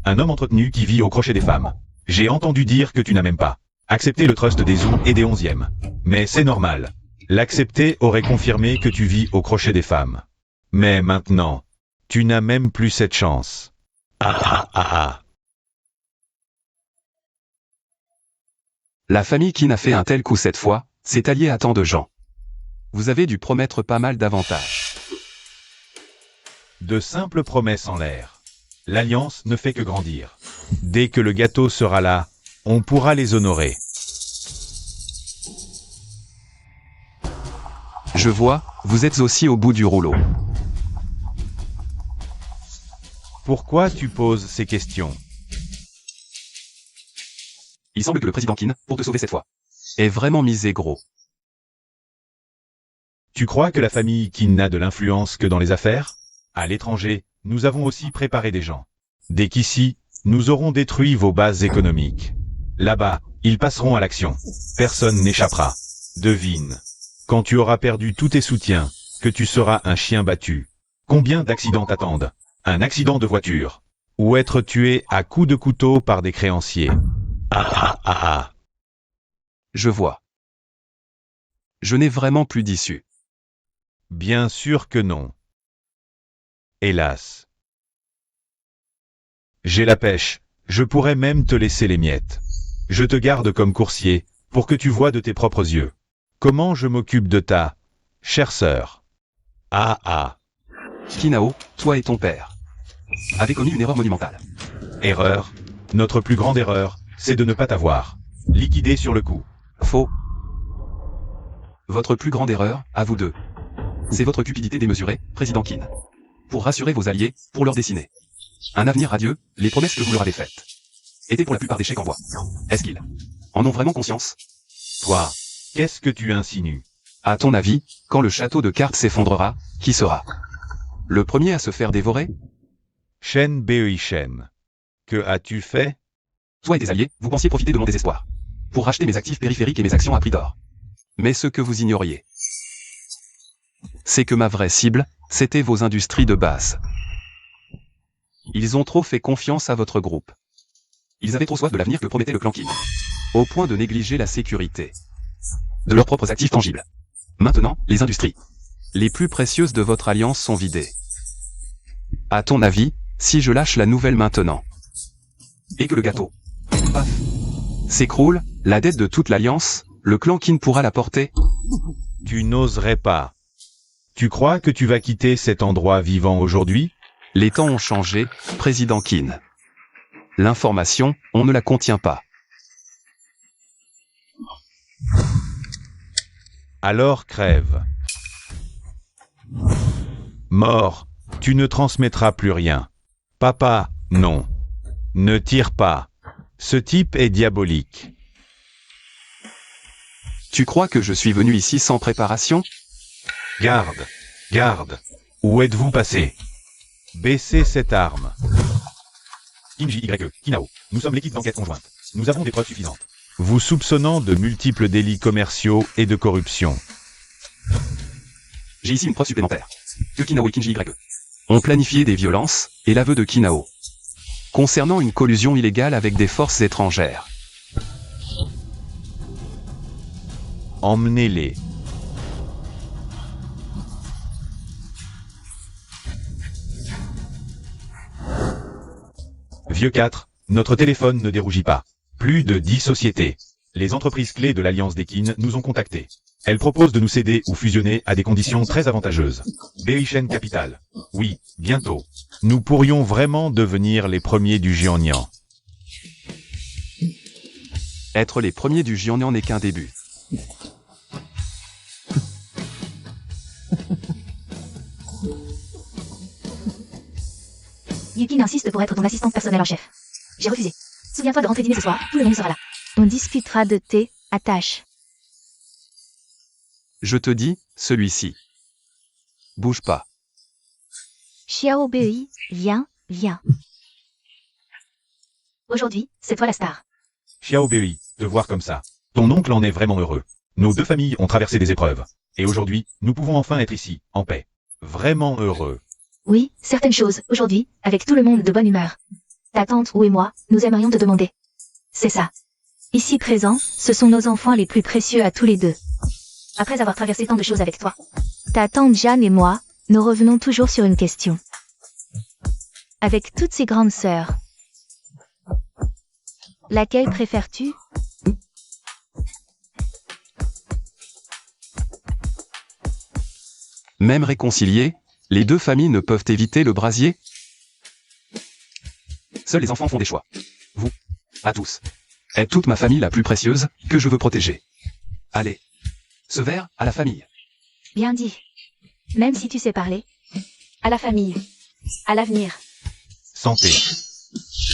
Un homme entretenu qui vit au crochet des femmes. J'ai entendu dire que tu n'as même pas accepté le trust des Zhu et des 11e. Mais c'est normal. L'accepter aurait confirmé que tu vis au crochet des femmes. Mais maintenant, tu n'as même plus cette chance. Ah ah ah ah. La famille Qin a fait un tel coup cette fois, s'est alliée à tant de gens. Vous avez dû promettre pas mal d'avantages. De simples promesses en l'air. L'alliance ne fait que grandir. Dès que le gâteau sera là, on pourra les honorer. Je vois, vous êtes aussi au bout du rouleau. Pourquoi tu poses ces questions? Il semble que le président Qin, pour te sauver cette fois, est vraiment misé gros. Tu crois que la famille Qin n'a de l'influence que dans les affaires? À l'étranger, nous avons aussi préparé des gens. Dès qu'ici, nous aurons détruit vos bases économiques. Là-bas, ils passeront à l'action. Personne n'échappera. Devine. Quand tu auras perdu tous tes soutiens, que tu seras un chien battu. Combien d'accidents t'attendent? Un accident de voiture. Ou être tué à coups de couteau par des créanciers. Ah ah ah ah. Je vois. Je n'ai vraiment plus d'issue. Bien sûr que non. Hélas. J'ai la pêche, je pourrais même te laisser les miettes. Je te garde comme coursier, pour que tu vois de tes propres yeux. Comment je m'occupe de ta chère sœur. Ah ah. Kinao, toi et ton père avez commis une erreur monumentale. Erreur. Notre plus grande erreur, c'est de ne pas t'avoir liquidé sur le coup. Faux. Votre plus grande erreur, à vous deux, c'est votre cupidité démesurée, président Qin. Pour rassurer vos alliés, pour leur dessiner un avenir radieux, les promesses que vous leur avez faites étaient pour la plupart des chèques en bois. Est-ce qu'ils en ont vraiment conscience? Toi, qu'est-ce que tu insinues? À ton avis, quand le château de cartes s'effondrera, qui sera le premier à se faire dévorer? Shen Bei Shen. Que as-tu fait? Toi et tes alliés, vous pensiez profiter de mon désespoir pour racheter mes actifs périphériques et mes actions à prix d'or. Mais ce que vous ignoriez, c'est que ma vraie cible, c'était vos industries de base. Ils ont trop fait confiance à votre groupe. Ils avaient trop soif de l'avenir que promettait le clan Qin, au point de négliger la sécurité de leurs propres actifs tangibles. Maintenant, les industries les plus précieuses de votre alliance sont vidées. À ton avis, si je lâche la nouvelle maintenant, et que le gâteau, paf, s'écroule, la dette de toute l'Alliance, le clan Qin pourra la porter? Tu n'oserais pas. Tu crois que tu vas quitter cet endroit vivant aujourd'hui? Les temps ont changé, président Qin. L'information, on ne la contient pas. Alors crève. Mort, tu ne transmettras plus rien. Papa, non. Ne tire pas. Ce type est diabolique. Tu crois que je suis venu ici sans préparation? Garde, garde. Où êtes-vous passé? Baissez cette arme. Kinji YE, Kinao, nous sommes l'équipe d'enquête conjointe. Nous avons des preuves suffisantes. Vous soupçonnant de multiples délits commerciaux et de corruption. J'ai ici une preuve supplémentaire. Que Kinao et Kinji YE ont planifié des violences, et l'aveu de Kinao. Concernant une collusion illégale avec des forces étrangères. Emmenez-les. Vieux 4, notre téléphone ne dérougit pas. Plus de 10 sociétés. Les entreprises clés de l'Alliance des Qin nous ont contactés. Elles proposent de nous céder ou fusionner à des conditions très avantageuses. Beishen Capital. Oui, bientôt. Nous pourrions vraiment devenir les premiers du Jiangnan. Être les premiers du Jiangnan n'est qu'un début. Yukin insiste pour être ton assistante personnelle en chef. J'ai refusé. Souviens-toi de rentrer dîner ce soir, tout le monde sera là. On discutera de tes attaches. Je te dis, celui-ci. Bouge pas. Xiao Bei, viens, viens. Aujourd'hui, c'est toi la star. Xiao Bei, te voir comme ça. Ton oncle en est vraiment heureux. Nos deux familles ont traversé des épreuves. Et aujourd'hui, nous pouvons enfin être ici, en paix. Vraiment heureux. Oui, certaines choses, aujourd'hui, avec tout le monde de bonne humeur. Ta tante ou et moi, nous aimerions te demander. C'est ça. Ici présents, ce sont nos enfants les plus précieux à tous les deux. Après avoir traversé tant de choses avec toi. Ta tante Jeanne et moi, nous revenons toujours sur une question. Avec toutes ces grandes sœurs, laquelle préfères-tu? Même réconciliés, les deux familles ne peuvent éviter le brasier. Seuls les enfants font des choix. Vous, à tous, êtes toute ma famille la plus précieuse, que je veux protéger. Allez. Ce verre, à la famille. Bien dit. Même si tu sais parler. À la famille. À l'avenir. Santé.